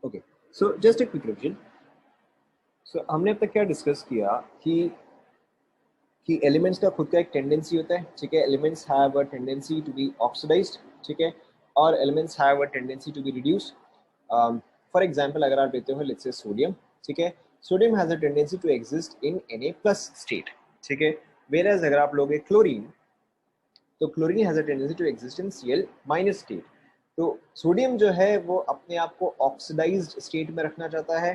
Okay, so just a quick revision. So हमने अब तक क्या डिस्कस किया कि एलिमेंट्स का खुद का एक टेंडेंसी होता है, ठीक है। Elements have a tendency to be oxidised, ठीक है, और elements have a tendency to be reduced. For example अगर आप लेते हो लेट्स से सोडियम, ठीक है, sodium has a tendency to exist in Na+ state, ठीक है। वेयरएज अगर आप लोगे क्लोरीन, तो chlorine has a tendency to exist in Cl- state. तो सोडियम जो है वो अपने आप को ऑक्सीडाइज्ड स्टेट में रखना चाहता है,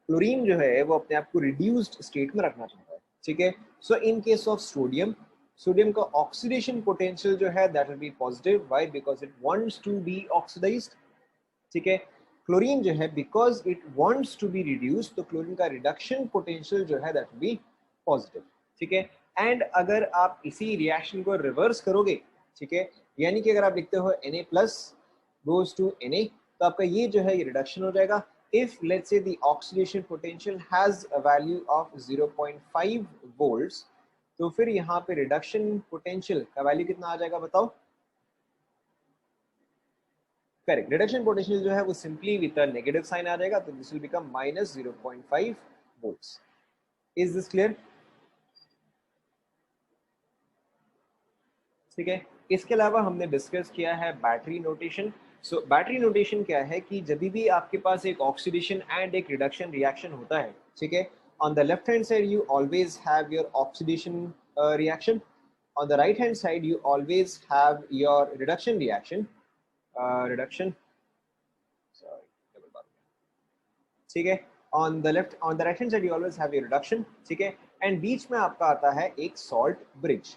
क्लोरीन जो है वो अपने आप को रिड्यूस्ड स्टेट में रखना चाहता है, ठीक है। So in case of sodium, sodium का ऑक्सीडेशन पोटेंशियल जो है that will be positive. Why? Because it wants to be oxidised, ठीक है। क्लोरीन जो है because it wants to be reduced, तो क्लोरीन का रिडक्शन पोटेंशियल जो है दैट विल बी पॉजिटिव, ठीक है। एंड अगर आप इसी रिएक्शन को रिवर्स करोगे, ठीक है, यानी कि अगर आप लिखते हो Na+ goes to Na, तो आपका ये जो है ये रिडक्शन हो जाएगा। If let's say the oxidation potential has a value of 0.5 volts, तो फिर यहाँ पे रिडक्शन पोटेंशियल का वैल्यू कितना आ जाएगा बताओ? करेक्ट, रिडक्शन पोटेंशियल जो है वो simply with a negative sign आ जाएगा, तो this will become -0.5 volts. Is this clear? ठीक है। इसके अलावा हमने डिस्कस किया है battery notation. So battery notation क्या है कि जब भी आपके पास एक ऑक्सीडेशन एंड एक रिडक्शन रिएक्शन होता है, ठीक है, on the left hand side you always have your oxidation reaction, on the right hand side you always have your reduction reaction, reduction, sorry, double bar, ठीक है। On the right hand side you always have your reduction, ठीक है, and बीच में आपका आता है एक salt bridge,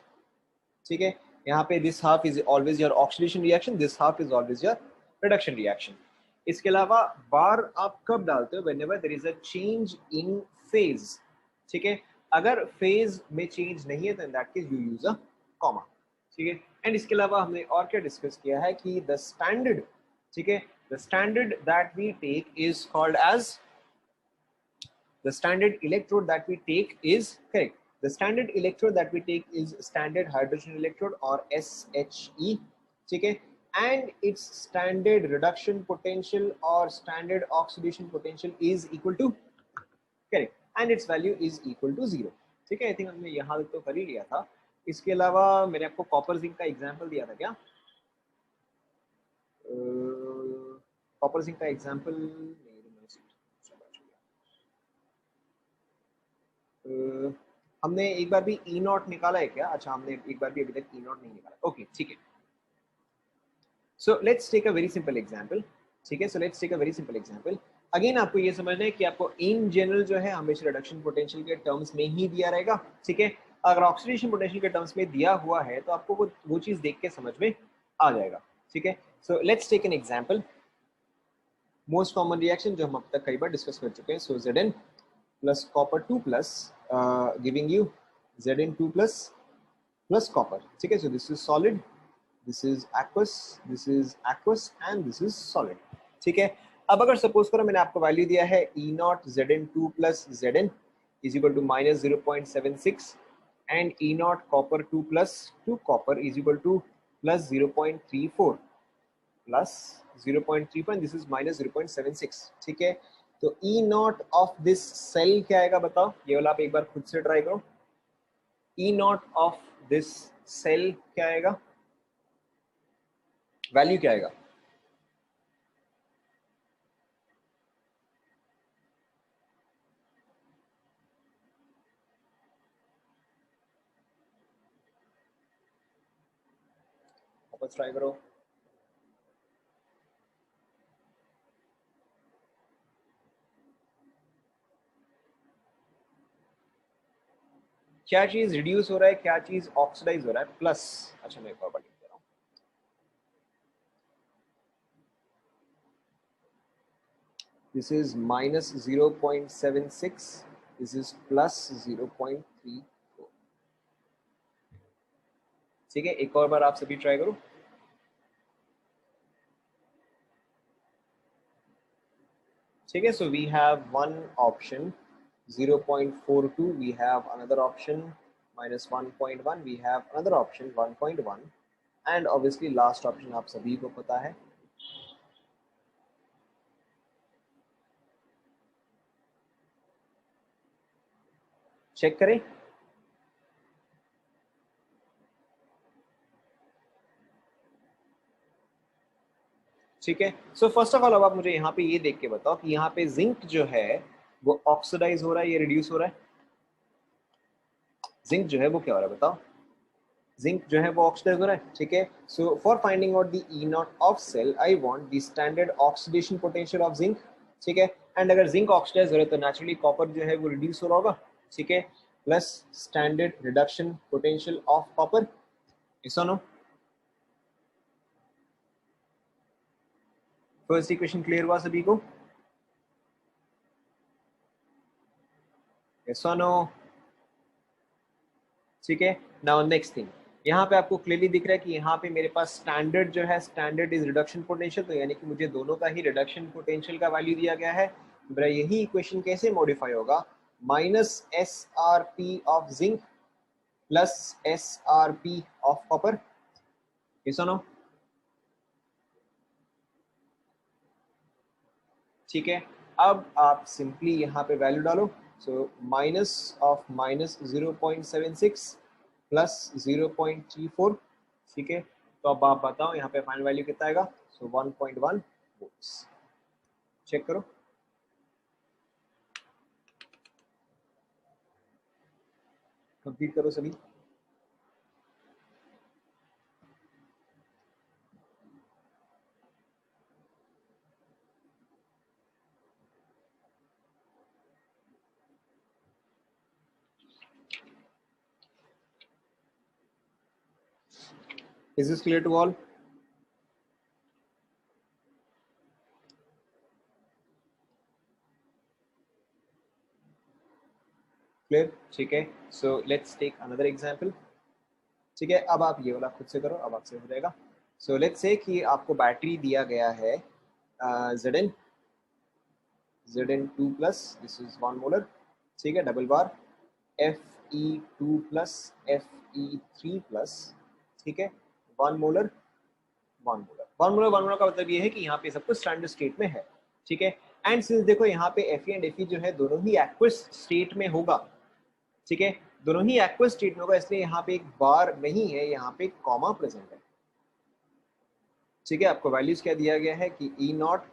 ठीक है। यहाँ पे this half is always your oxidation reaction, this half is always your reduction reaction. इसके अलावा बार आप कब डालते हो? Whenever there is a change in phase, ठीक है। अगर फेज में चेंज नहीं है तो in that case you use a comma, ठीक है। एंड इसके अलावा हमने और क्या डिस्कस किया है कि द स्टैंडर्ड, ठीक है, the standard that we take is called as the standard electrode that we take is correct. The standard electrode that we take is standard hydrogen electrode or SHE, ठीक है, and its standard reduction potential or standard oxidation potential is equal to correct, and its value is equal to 0, ठीक है। I think हमने यहाँ तो कर ही लिया था। इसके अलावा मैंने आपको कॉपर जिंक का एग्जाम्पल दिया था क्या? कॉपर जिंक का एग्जाम्पल हमने एक बार भी ई नॉट निकाला है क्या? अच्छा, हमने एक बार भी अभी तक ई नॉट नहीं निकाला। ओके, ठीक है। So let's take a very simple example, ठीक है। So let's take a very simple example. Again आपको ये समझना है कि आपको इन जनरल जो है हमेशा रिडक्शन पोटेंशियल के टर्म्स में ही दिया रहेगा, ठीक है। अगर ऑक्सीडेशन पोटेंशियल के टर्म्स में दिया हुआ है तो आपको वो चीज देख के समझ में आ जाएगा, ठीक है। So let's take an example. Most common reaction जो हम अब तक कई बार डिस्कस कर चुके हैं। सो Zn plus copper 2 plus giving you Zn2 plus copper, ठीक है। so this is solid, this is aqueous, this is aqueous and this is solid, ठीक है। अब अगर सपोज करो मैंने आपको वैल्यू दिया है E not Zn2 plus Zn is equal to -0.76 and E not copper 2 plus 2 copper is equal to plus 0.34 plus 0.34 this is -0.76, ठीक है। तो E not of this cell क्या आएगा बताओ? ये वाला आप एक बार खुद से ट्राई करो। E not of this cell क्या आएगा? वैल्यू क्या आएगा? वापस ट्राई करो। क्या चीज रिड्यूस हो रहा है, क्या चीज ऑक्सीडाइज हो रहा है? प्लस, अच्छा मैं एक और बार लिख दे रहा हूँ। This is -0.76, this is plus 0.34, ठीक है। एक और बार आप सभी ट्राई करो। ठीक है। So we have one option 0.42, we have another option -1.1, we have another option 1.1 and obviously last option आप सभी को पता है चेक करें। ठीक है, सो फर्स्ट ऑफ ऑल अब आप मुझे यहाँ पे ये देख के बताओ कि यहाँ पे जिंक जो है वो ऑक्सीडाइज हो रहा है या रिड्यूस हो रहा है? जिंक जो है वो क्या हो रहा है बताओ? जिंक जो है वो ऑक्सीडाइज हो रहा है। ठीक है, so for finding out the E not of cell I want the standard oxidation potential of zinc. ठीक है, एंड अगर जिंक ऑक्सीडाइज हो रहा है तो नेचुरली कॉपर जो है वो रिड्यूस हो रहा होगा। ठीक है, plus standard reduction potential of copper. ऐसा नो, फर्स्ट इक्वेशन क्लियर हुआ सभी को? ऐसा नो। ठीक है, नाउ नेक्स्ट थिंग, यहाँ पे आपको क्लियरली दिख रहा है कि यहाँ पे मेरे पास स्टैंडर्ड जो है, स्टैंडर्ड इज रिडक्शन पोटेंशियल, तो यानी कि मुझे दोनों का ही रिडक्शन पोटेंशियल का वैल्यू दिया गया है। मेरा यही इक्वेशन कैसे मॉडिफाई होगा? Minus S R P of zinc plus S R P of copper. ये सुनो, ठीक है, अब आप सिंपली यहाँ पे वैल्यू डालो। So minus of minus 0.76 plus 0.34। ठीक है, तो अब आप बताओ यहाँ पे फाइनल वैल्यू कितना आएगा? So 1.1 volts. चेक करो, कंप्लीट करो सभी। Is this clear to all? Clear, ठीक है, so let's take another example. ठीक है, अब आप ये वाला खुद से करो, अब आपसे हो जाएगा। सो लेट्स से कि आपको बैटरी दिया गया है Zn, Zn2 plus, this is 1 molar. ठीक है, डबल बार Fe2 प्लस Fe3 प्लस। ठीक है, 1 मोलर 1 मोलर 1 मोलर 1 मोलर का मतलब ये है कि यहाँ पे सब कुछ स्टैंडर्ड स्टेट में है। ठीक है, एंड सिंस देखो यहाँ पे Fe एंड Fe जो है दोनों ही एक्वस स्टेट में होगा। ठीक है, दोनों ही एक्वस स्टेट में होगा, इसलिए यहाँ पे एक बार नहीं है, यहाँ पे कॉमा प्रेजेंट है। ठीक है, आपको वैल्यूज क्या दिया गया है कि E naught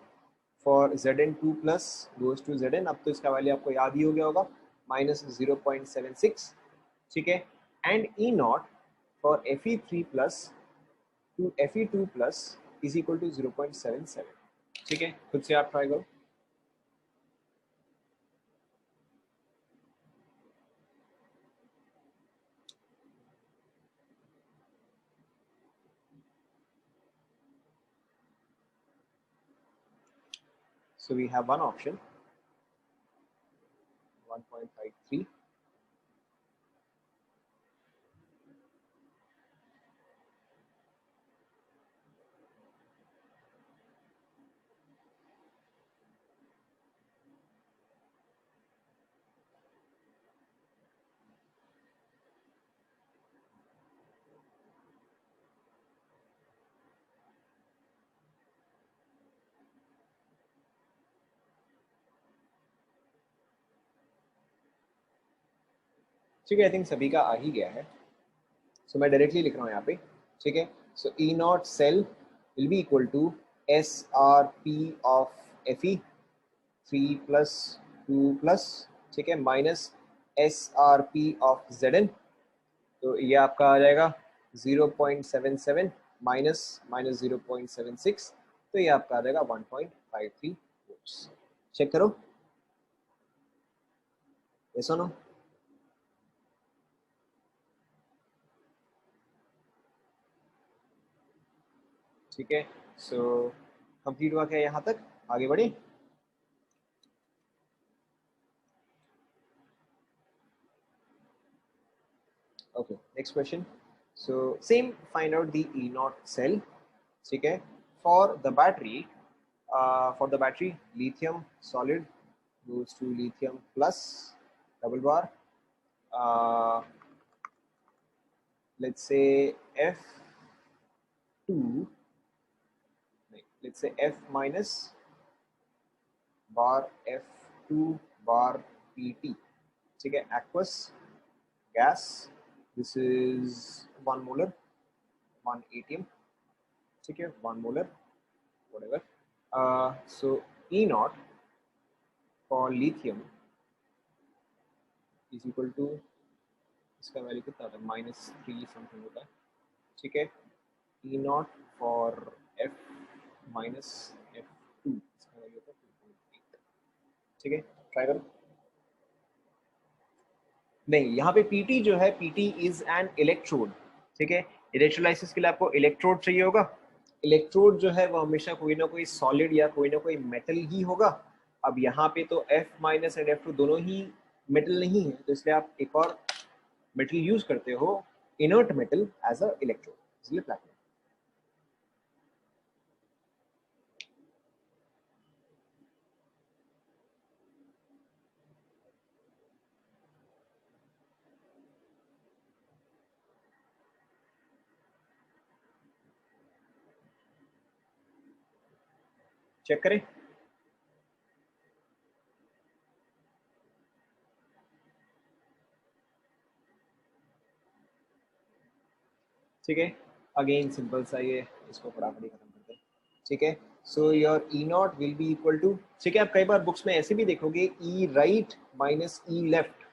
for Zn2 plus goes to Zn, अब तो इसका वैल्यू आपको याद ही हो गया होगा, माइनस 0.76। ठीक है, and E naught for Fe3 plus to Fe2 plus is equal to 0.77। ठीक है, खुद से आप ट्राई करो। So we have one option 1.53। ठीक है, आई थिंक सभी का आ ही गया है। सो मैं डायरेक्टली लिख रहा हूँ यहाँ पे। ठीक है, सो E naught cell will be equal to S R P of Fe3 plus 2 plus, ठीक है, minus S R P of Zn, तो ये आपका आ जाएगा 0.77 माइनस माइनस 0.76, तो ये आपका आ जाएगा 1.53 वोल्ट्स। चेक करो, ये सुनो। ठीक है, सो कंप्लीट हुआ क्या यहाँ तक? आगे बढ़े। Okay, next question. So same, find out the E naught cell. ठीक है, for the battery, for the battery lithium solid goes to lithium plus double bar, uh, let's say F2, let's say F minus bar F2 bar PT। ठीक है, aqueous gas, this is 1 molar 1 atm, ठीक है, 1 molar whatever. So E naught for lithium is equal to, इसका value कितना होता है, -3 something होता है, ठीक है. E naught for F minus F2, इसका वैल्यू होता है 2.8, ठीक है. ट्राई करो. नहीं, यहाँ पे PT जो है, PT इज एन इलेक्ट्रोड, ठीक है. इलेक्ट्रोलाइसिस के लिए आपको इलेक्ट्रोड चाहिए होगा. इलेक्ट्रोड जो है वो हमेशा कोई ना कोई सॉलिड या कोई ना कोई मेटल ही होगा. अब यहाँ पे तो F माइनस एंड F2 दोनों ही मेटल नहीं है, तो इसलिए आप एक और मेटल यूज करते हो, inert metal as a electrode, इसलिए प्लैटिनम. चेक करें. ठीक है, अगेन सिंपल सा, ये इसको फटाफट खत्म करते हैं. ठीक है, so your E naught will be equal to, ठीक है, आप कई बार बुक्स में ऐसे भी देखोगे ई राइट माइनस ई लेफ्ट.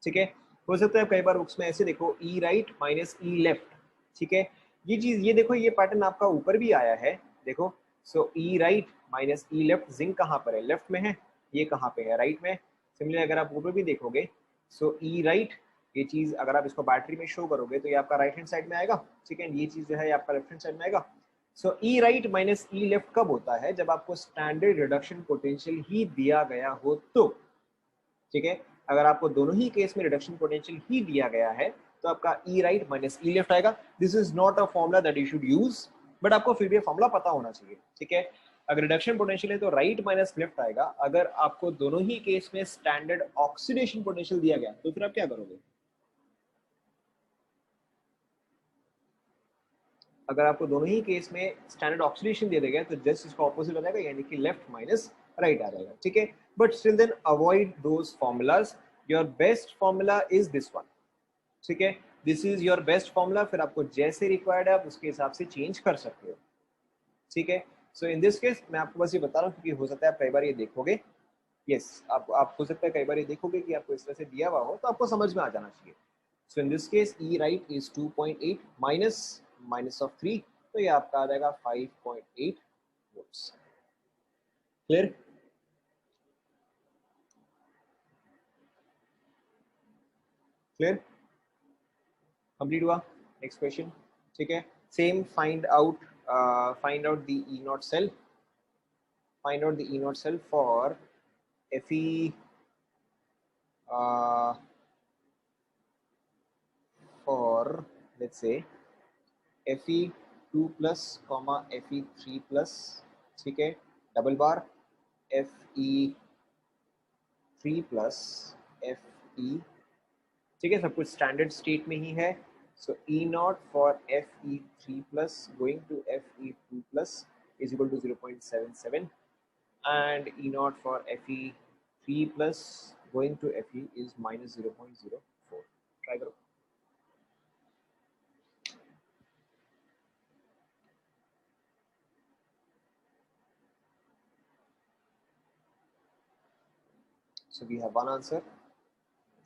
ठीक है, हो सकता है कई बार बुक्स में ऐसे देखो ई राइट माइनस ई लेफ्ट. ठीक है, ये चीज, ये देखो, ये पैटर्न आपका ऊपर भी आया है, देखो. सो ई right minus E left, zinc कहाँ पर है, लेफ्ट में है, ये कहाँ पे है, राइट में. सिमिलरली अगर आप ऊपर भी देखोगे, सो ई राइट, ये चीज अगर आप इसको बैटरी में शो करोगे तो ये आपका राइट हैंड साइड में आएगा. ठीक है, ये चीज जो है ये आपका लेफ्ट हैंड साइड में आएगा. सो ई राइट माइनस ई लेफ्ट कब होता है, जब आपको स्टैंडर्ड रिडक्शन पोटेंशियल ही दिया गया हो तो. ठीक है, अगर आपको दोनों ही केस में रिडक्शन पोटेंशियल ही दिया गया है तो आपका ई राइट माइनस ई लेफ्ट आएगा. This is not a formula that you should use, but आपको फिर भी फॉर्मूला पता होना चाहिए. ठीक है, अगर रिडक्शन पोटेंशियल है तो राइट माइनस लेफ्ट आएगा. अगर आपको दोनों ही केस में स्टैंडर्ड ऑक्सीडेशन पोटेंशियल दिया गया तो फिर आप क्या करोगे. अगर आपको दोनों ही केस में स्टैंडर्ड ऑक्सीडेशन दे देगा तो जस्ट इसका ऑपोजिट हो जाएगा, यानी कि लेफ्ट माइनस राइट आ जाएगा. ठीक है, but still then avoid those formulas. Your best formula is this one. ठीक है, this is your best formula. फिर आपको जैसे रिक्वायर्ड है आप उसके हिसाब से चेंज कर सकते हो. ठीक है, सो इन दिस केस मैं आपको बस ये बता रहा हूँ क्योंकि हो सकता है आप कई बार ये देखोगे. यस, आप हो सकता है कई बार ये देखोगे कि आपको इस तरह से दिया हुआ हो तो आपको समझ में आ जाना चाहिए. So in this case E right is 2.8 minus minus of 3, तो ये आपका आ जाएगा 5.8 वोल्ट्स. क्लियर. क्लियर, कंप्लीट हुआ. Next question. ठीक है, same, find out the E naught cell. Find out the E naught cell for Fe for, let's say, Fe2 plus comma Fe3 plus. ठीक है, डबल बार Fe3 plus Fe. ठीक है, सब कुछ standard state में ही है. सो E naught for Fe3 plus going to Fe2 plus is equal to 0.77, and E naught for Fe3 plus going to Fe is minus 0.04. Try करो. So we have one answer,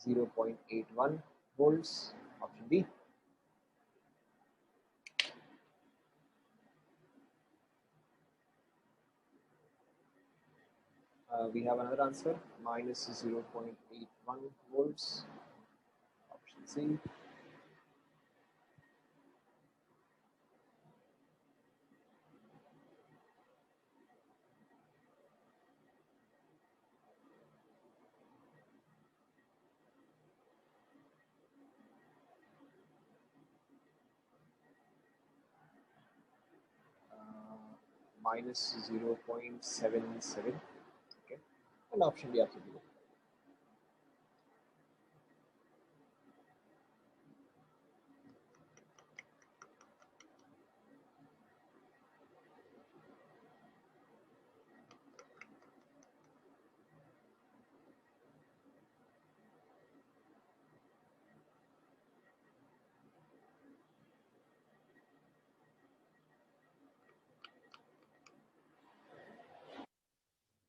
0.81 volts, option B. We have another answer, minus 0.81 volts, option C. Minus 0.77. Okay, and option B आपसे दिया.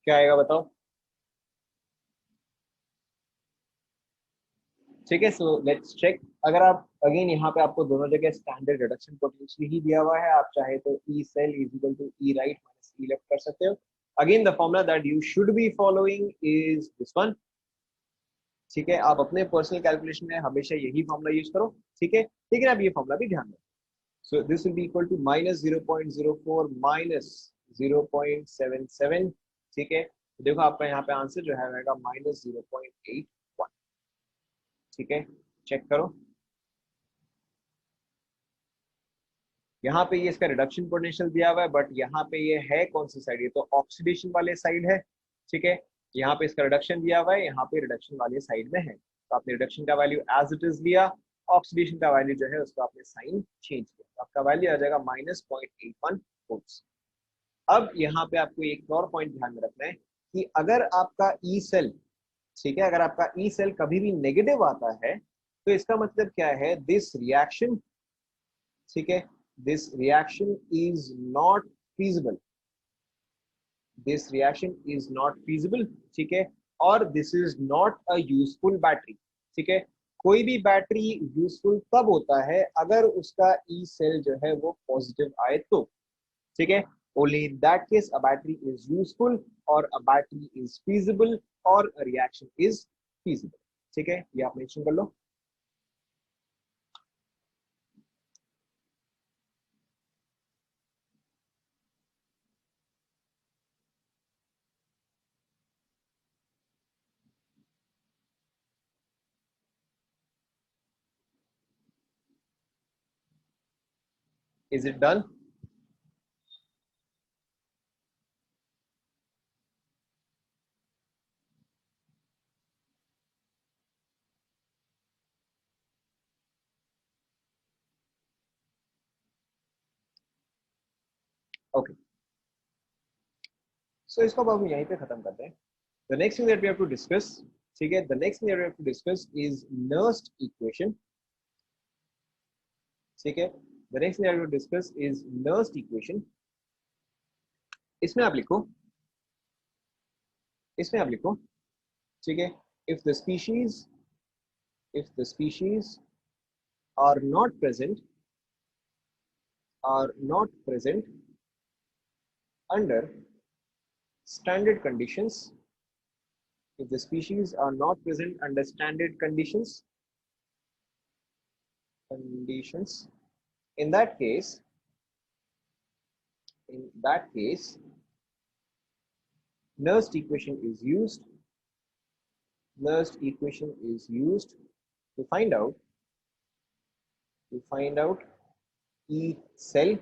क्या आएगा बताओ। ठीक है, so let's check. अगर आप अगेन यहाँ पे आपको दोनों जगह स्टैंडर्ड रिडक्शन पोटेंशियल ही दिया हुआ है, आप चाहे तो E cell is equal to E right minus E left कर सकते हो। Again the formula that you should be following is this one. ठीक है, आप अपने पर्सनल कैलकुलेशन में हमेशा यही फॉर्मूला यूज करो। ठीक है, लेकिन आप ये फॉर्मूला भी ध्यान रखो। So this will be equal to minus 0.04 minus 0.77। ठीक है, तो देखो आपका यहाँ पे आंसर जो है रहेगा माइनस 0.81। ठीक है, चेक करो। यहाँ पे ये इसका रिडक्शन पोटेंशियल दिया हुआ है, बट यहाँ पे ये है कौन सी साइड, ये तो ऑक्सीडेशन वाले साइड है। ठीक है, यहाँ पे इसका रिडक्शन दिया हुआ है, यहाँ पे रिडक्शन वाले साइड में है, तो आपने रिडक्शन का वैल्यू एज इट इज लिया, ऑक्सीडेशन का वैल्यू जो है उसको आपने साइन चेंज किया, तो आपका वैल्यू आ जाएगा -0.81 वोल्ट्स। अब यहाँ पे आपको एक और पॉइंट ध्यान में रखना है कि अगर आपका ई सेल, ठीक है, अगर आपका ई सेल कभी भी नेगेटिव आता है, तो इसका मतलब क्या है, दिस रिएक्शन, ठीक है, this reaction is not feasible, this reaction is not feasible। ठीक है, और this is not a useful battery। ठीक है, कोई भी बैटरी यूजफुल तब होता है अगर उसका ई सेल जो है वो पॉजिटिव आए तो। ठीक है, only in that case a battery is useful or a battery is feasible or a reaction is feasible। ठीक है, ये आप मेंशन कर लो। Is it done? Okay, so इसको अब हम यहीं पे खत्म करते हैं। The next thing that we have to discuss, ठीक है, the next thing that we have to discuss is Nernst equation। ठीक है, the next thing that we have to discuss is Nernst equation। इसमें आप लिखो, इसमें आप लिखो, ठीक है, if the species, if the species are not present, are not present under standard conditions, if the species are not present under standard conditions, in that case, in that case Nernst equation is used, Nernst equation is used to find out, to find out E cell।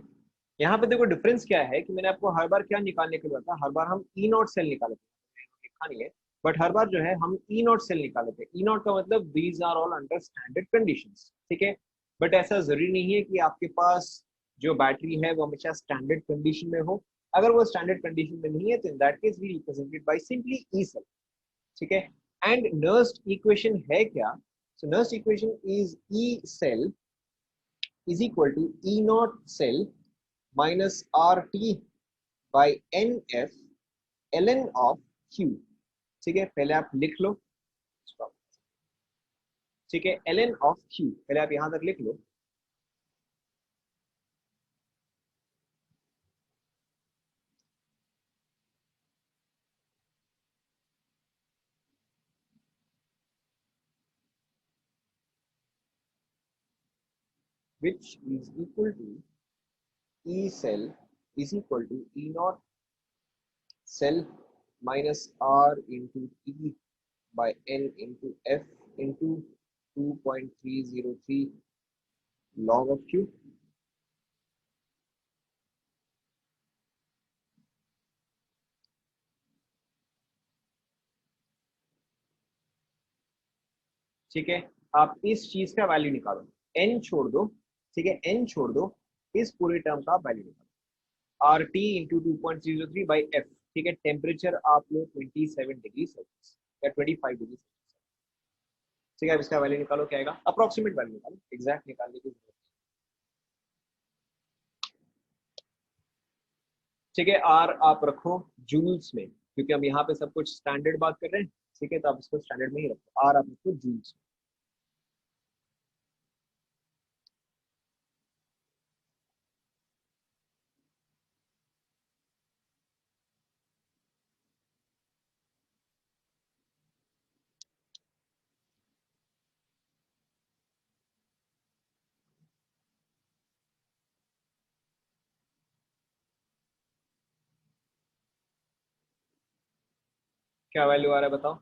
यहाँ पे देखो difference क्या है कि मैंने आपको हर बार क्या निकालने के लिए बताया, हर बार हम ई नॉट सेल निकाले थे, लिखा नहीं है, बट हर बार जो है हम ई नॉट सेल निकाले थे। ई नॉट का मतलब these are all under standard conditions. ठीक है, बट ऐसा जरूरी नहीं है कि आपके पास जो बैटरी है वो हमेशा स्टैंडर्ड कंडीशन में हो। अगर वो स्टैंडर्ड कंडीशन में नहीं है तो in that case we represented by simply E cell. ठीक है, एंड नर्स्ट इक्वेशन है क्या, so Nernst equation is E cell is equal to E naught cell minus RT by NF ln of Q। ठीक है, पहले आप लिख लो, ठीक है, ln of Q पहले आप यहां तक लिख लो। which is equal to E cell is equal to E naught cell minus R into T by N into F into 2.303 log of Q। ठीक है, आप इस चीज का वैल्यू निकालो, एन छोड़ दो, ठीक है, एन छोड़ दो, इस पूरे टर्म का वैल्यू निकालो, R T into 2.303 by F. ठीक है, टेम्परेचर आप लो 27 डिग्री सेल्सियस या 25 डिग्री सेल्सियस। ठीक है, अब इसका वैल्यू निकालो, क्या आएगा, अप्रोक्सीमेट वैल्यू निकालो, एग्जैक्ट निकालने की जरूरत। ठीक है, आर आप रखो जूल्स में, क्योंकि हम यहाँ पे सब कुछ स्टैंडर्ड बात कर रहे हैं, ठीक है, तो आप इसको स्टैंडर्ड में ही रखो, आर आप इसको जूल्स। क्या वैल्यू आ रहा है बताओ?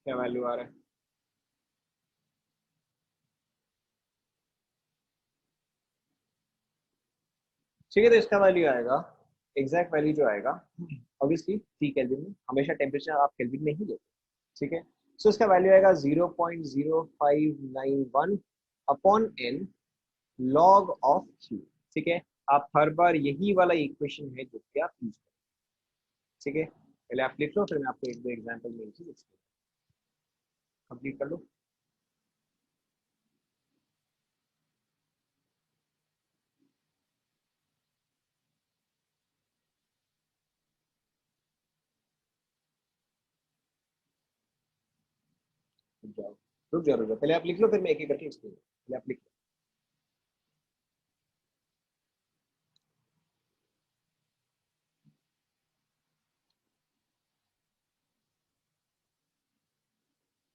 क्या वैल्यू आ रहा है? ठीक है, तो इसका वैल्यू आएगा, एग्जैक्ट वैल्यू जो आएगा ऑब्वियसली 3 केल्विन में, हमेशा टेम्परेचर आप केल्विन में ही लेते हैं, ठीक है। सो इसका वैल्यू आएगा 0.0591 upon n log of Q, ठीक है। आप हर बार यही वाला इक्वेशन है जो कि आप यूज करें, ठीक है। पहले आप लिख लो, फिर मैं आपको एक दो एग्जाम्पल में कंप्लीट कर लो। रुक जाओ, रुक जाओ, रुक जाओ, पहले आप लिख लो, फिर मैं एक एक करके एक्सप्लेन, पहले आप लिख लो।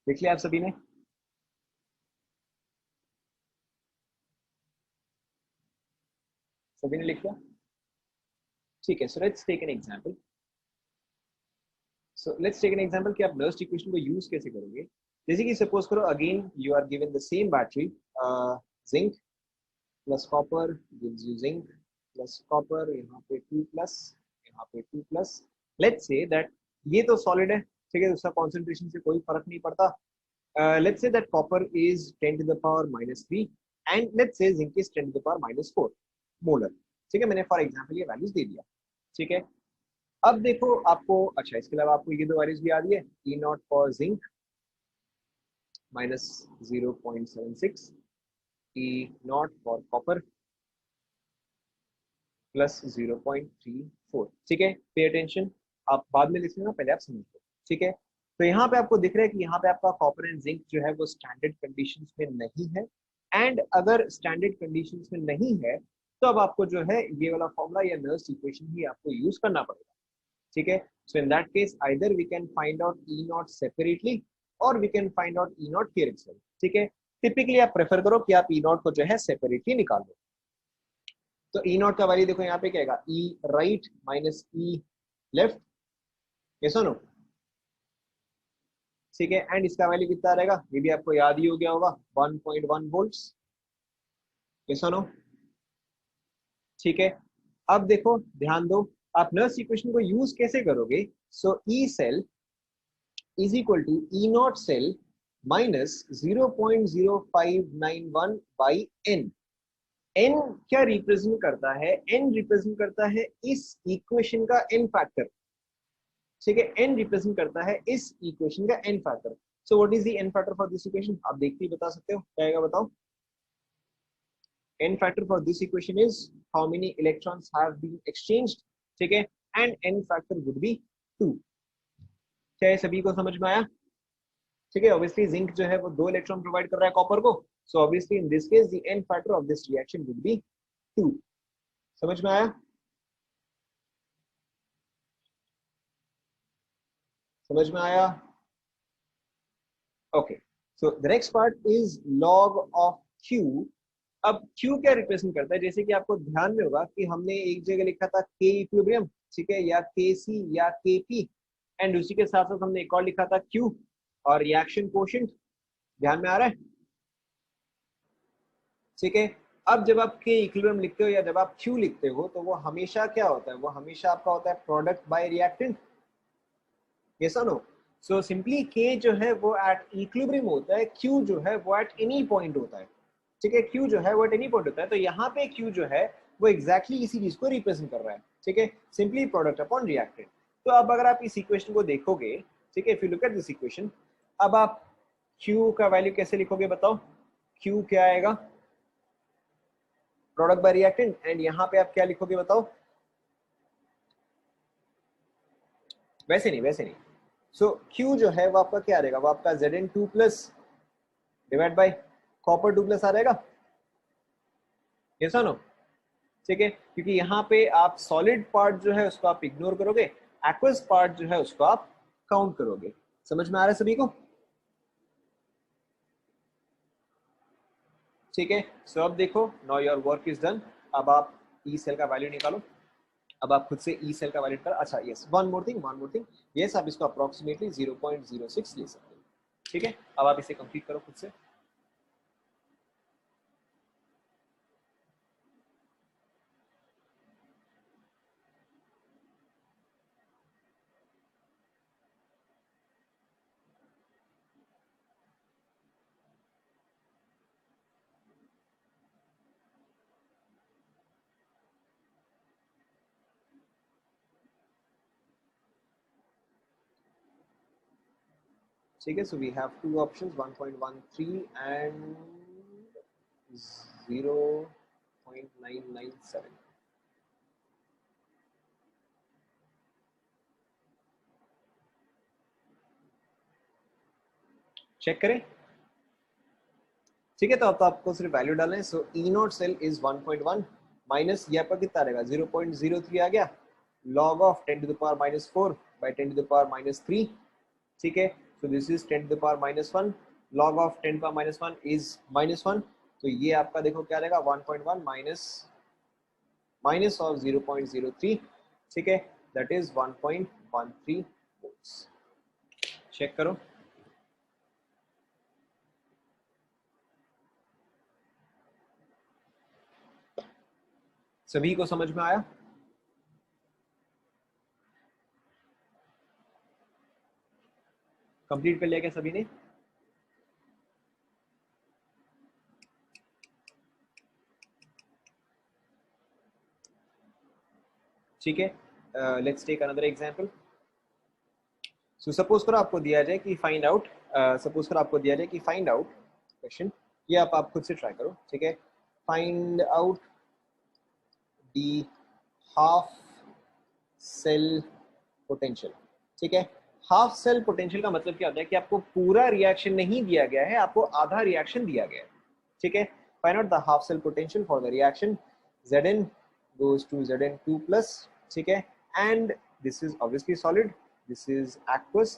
लिख लिया आप सभी ने? सभी ने लिख लिया? ठीक है, so let's take an example. So let's take an example कि आप नर्स्ट इक्वेशन को यूज कैसे करोगे। जैसे कि सपोज करो again you are given the same battery, zinc plus copper gives you zinc plus copper, यहाँ पे 2 प्लस, यहाँ पे 2 प्लस। लेट्स से दैट ये तो सॉलिड है, ठीक है, उसका कॉन्सेंट्रेशन से कोई फर्क नहीं पड़ता। Let's say that copper is 10 to the power -3 and let's say zinc is 10 to the power -4 molar, ठीक है। मैंने फॉर एग्जांपल ये वैल्यूज दे दिया, ठीक है। अब देखो आपको, अच्छा इसके अलावा आपको ये दो वैल्यूज भी आ रही है, E naught for zinc -0.76, E naught for copper +0.34, ठीक है। पे अटेंशन, आप बाद में लिख लेना, पहले आप समझ लो, ठीक है। तो यहाँ पे आपको दिख रहा है कि यहाँ पे आपका कॉपर एंड जिंक जो है वो स्टैंडर्ड कंडीशंस में नहीं है, एंड अगर स्टैंडर्ड कंडीशंस में नहीं है तो अब आपको जो है ये वाला फॉर्मूला या नर्स इक्वेशन ही आपको यूज करना पड़ेगा, ठीक है। So in that case either we can find out E naught separately और we can find out E naught here itself, ठीक है। टिपिकली आप प्रेफर करो कि आप ई नॉट को जो है सेपरेटली निकाल लो। तो ई नॉट का वैल्यू देखो यहाँ पे क्या आएगा, ई राइट माइनस ई लेफ्ट, ये सुनो, ठीक है। एंड इसका वैल्यू कितना रहेगा, ये भी आपको याद ही हो गया होगा, 1.1 वोल्ट्स, ये सुनो, ठीक है। अब देखो ध्यान दो, आप नर्स इक्वेशन को यूज कैसे करोगे। So E cell is equal to E naught cell minus 0.0591 by n. N क्या रिप्रेजेंट करता है, एन रिप्रेजेंट करता है इस इक्वेशन का एन फैक्टर, ठीक है। एन रिप्रेजेंट करता है इस इक्वेशन का n factor. So what is the n factor for this equation, आप देखते ही बता सकते हो क्या आएगा, बताओ। N factor for this equation is how many electrons have been exchanged, ठीक है, and n factor would be 2। क्या ये सभी को समझ में आया? ठीक है, ऑब्वियसली जिंक जो है वो 2 इलेक्ट्रॉन प्रोवाइड कर रहा है कॉपर को, so obviously in this case the n factor of this reaction would be 2। समझ में आया? समझ में आया? Okay, so the next part is log of Q. अब क्यू क्या रिप्रेजेंट करता है, जैसे कि आपको ध्यान में होगा कि हमने एक जगह लिखा था के इक्विलिब्रियम, ठीक है, या के सी या के पी, एंड उसी के साथ साथ हमने एक और लिखा था क्यू और रिएक्शन कोशेंट, ध्यान में आ रहा है? ठीक है। अब जब आप के इक्विलिब्रियम लिखते हो या जब आप क्यू लिखते हो तो वो हमेशा क्या होता है, वो हमेशा आपका होता है प्रोडक्ट बाय रिएक्टेंट, यस और नो। सो सिंपली के जो है वो एट इक्विलिब्रियम होता है, क्यू जो है वो एट एनी पॉइंट होता है, ठीक है। क्यू जो है वो एट एनी पॉइंट होता है, तो यहाँ पे क्यू जो है वो एग्जैक्टली इसी चीज को रिप्रेजेंट कर रहा है, ठीक है, सिंपली प्रोडक्ट अपॉन रिएक्टेंट। तो अब अगर आप इस इक्वेशन को देखोगे, ठीक है, if you look at this equation, अब आप Q का वैल्यू कैसे लिखोगे बताओ? Q क्या आएगा? Product bye reactant. एंड यहाँ पे आप क्या लिखोगे बताओ? वैसे नहीं, वैसे नहीं। सो Q जो है वो आपका क्या रहेगा? वो आपका Zn2 plus divide by copper 2 plus आ रहेगा। ये सुनो, ठीक है, क्योंकि यहाँ पे आप सॉलिड पार्ट जो है उसको आप इग्नोर करोगे, एक्वस पार्ट जो है उसको आप काउंट करोगे। समझ में आ रहा है सभी को? ठीक है, सो अब देखो, now your work is done. अब आप ई सेल का वैल्यू निकालो। अब आप खुद से ई सेल का वैल्यू निकालो। अच्छा yes, one more thing, one more thing. Yes, आप इसको अप्रोक्सीमेटली 0.06 ले सकते हो। ठीक है, अब आप इसे कंप्लीट करो खुद से। ठीक है, so we have two options, 1.13 and 0.997। Check करें। ठीक है, तो अब तो आपको सिर्फ वैल्यू डालना है। सो E naught cell is 1.1 minus ये आपका कितना रहेगा? 0.03 आ गया, log of 10 to the power minus 4 by 10 to the power minus 3। ठीक है, so this is 10 to the power minus 1, log of 10 power minus 1 is minus 1। तो ये आपका देखो क्या रहेगा? 1.1 माइनस माइनस ऑफ 0.03। ठीक है, दैट इज 1.13 वोल्ट्स। चेक करो। सभी को समझ में आया? कंप्लीट कर लिया क्या सभी ने? ठीक है, लेट्स टेक अनदर एग्जांपल। सो सपोज करो आपको दिया जाए कि फाइंड आउट, सपोज करो आपको दिया जाए कि फाइंड आउट क्वेश्चन, ये आप खुद से ट्राई करो। ठीक है, find out the half cell potential. ठीक है, हाफ सेल पोटेंशियल का मतलब क्या होता है कि आपको पूरा रिएक्शन नहीं दिया गया है, आपको आधा रिएक्शन दिया गया है। ठीक है, find out the half cell potential for the reaction Zn goes to Zn2 plus। ठीक है, and this is obviously solid, this is aqueous,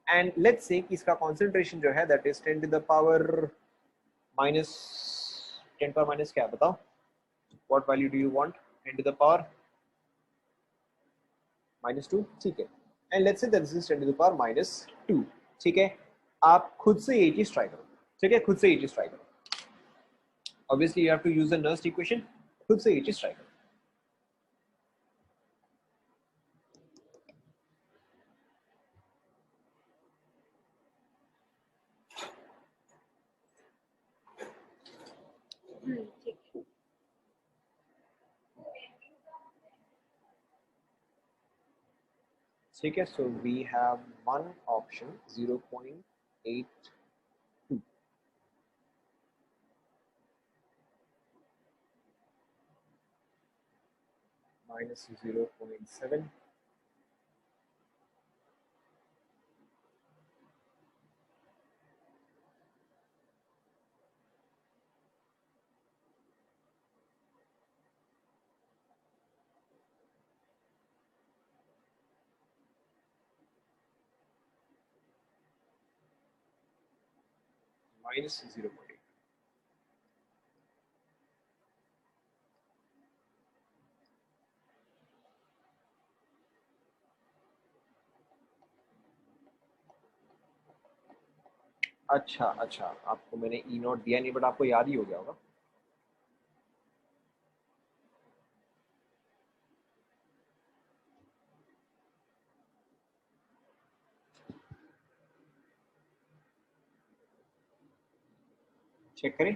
and let's say कि इसका कॉन्सेंट्रेशन जो है that is 10 to the power minus 10 power minus क्या बताओ? What value do you want? 10 to the power minus 2। ठीक है, and let's say that this is 10 to the power minus 2। ठीक है, आप खुद से ये चीज ट्राई करो। ठीक है, खुद से ये चीज ट्राई करो। Obviously you have to use the Nernst equation. खुद से ये चीज ट्राई करो। ठीक है, so we have one option 0.8 minus 0.7 minus 0.8। अच्छा अच्छा, आपको मैंने ई नोट दिया नहीं, बट आपको याद ही हो गया होगा। चेक करें।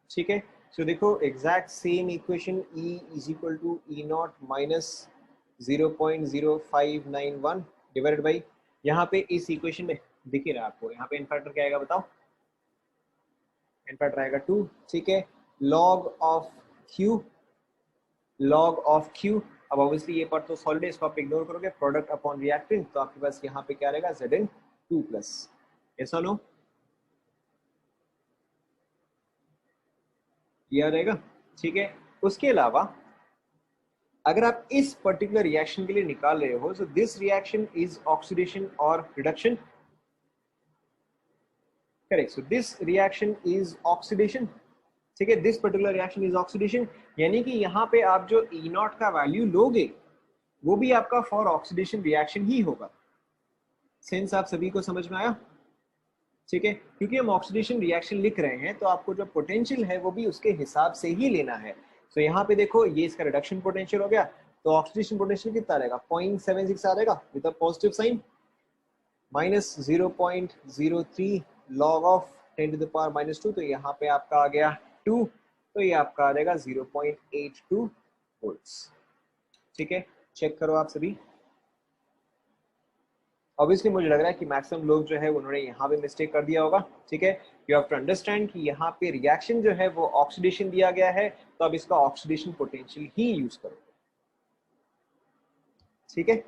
ठीक है, सो देखो exact same equation, E is equal to E naught minus 0.0591 divided by, यहाँ पे इस इक्वेशन में दिख ही रहा है आपको, यहाँ पे एन फैक्टर क्या आएगा बताओ, एन फैक्टर आएगा 2, ठीक है। Log of Q, log of Q, अब ऑब्वियसली ये पार्ट तो सॉलिड है, इसको आप इग्नोर करोगे, प्रोडक्ट अपॉन रिएक्टेंट, तो आपके पास यहाँ पे क्या रहेगा, Zn2 प्लस, ऐसा नो ये रहेगा, ठीक है। उसके अलावा अगर आप इस पर्टिकुलर रिएक्शन के लिए निकाल रहे हो, so this reaction is oxidation और reduction, correct, so this reaction is oxidation, ठीक है, this particular reaction is oxidation, यानी कि यहाँ पे आप जो ई नॉट का वैल्यू लोगे वो भी आपका फॉर ऑक्सीडेशन रिएक्शन ही होगा। सेंस आप सभी को समझ में आया, ठीक है, क्योंकि हम ऑक्सीडेशन रिएक्शन लिख रहे हैं तो आपको जो पोटेंशियल है वो भी उसके हिसाब से ही लेना है। तो यहाँ पे देखो ये इसका रिडक्शन पोटेंशियल हो गया, तो ऑक्सीडेशन पोटेंशियल कितना रहेगा, 0.76 आ जाएगा with a positive sign, minus 0.03 log of 10 to the power -2, तो यहाँ पे आपका आ गया 2, तो ये आपका आ जाएगा 0.82 वोल्ट्स, ठीक है। चेक करो आप सभी, ऑब्वियसली मुझे लग रहा है कि मैक्सिमम लोग जो है उन्होंने यहाँ पे मिस्टेक कर दिया होगा, ठीक है। यू हैव टू अंडरस्टैंड कि यहाँ पे रिएक्शन जो है वो ऑक्सीडेशन दिया गया है, तो अब इसका ऑक्सीडेशन पोटेंशियल ही यूज करोगे, ठीक है।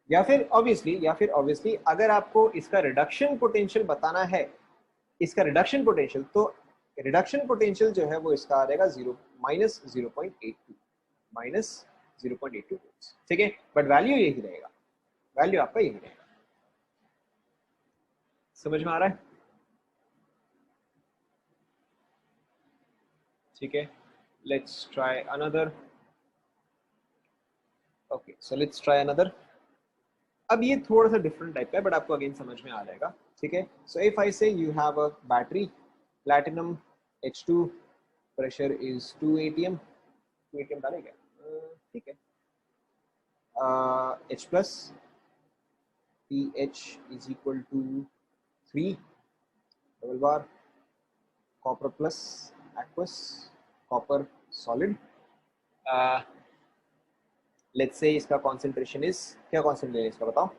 या फिर ऑब्वियसली अगर आपको इसका रिडक्शन पोटेंशियल बताना है, इसका रिडक्शन पोटेंशियल, तो रिडक्शन पोटेंशियल जो है वो इसका आ जाएगा -0.82, ठीक है, बट वैल्यू यही रहेगा, वैल्यू आपका यही रहेगा, समझ में आ रहा है, ठीक है। Let's try another, okay, so let's try another. अब ये थोड़ा सा डिफरेंट टाइप का है बट आपको अगेन समझ में आ जाएगा, ठीक है। सो if I say you have a battery, platinum H2, pressure is 2 atm, 2 atm डालेगा, ठीक है, H plus, pH is equal to 3, double bar, copper plus, aqueous, copper solid, let's say इसका कॉन्सेंट्रेशन इज, क्या कॉन्सेंट्रेशन इसका बताओ,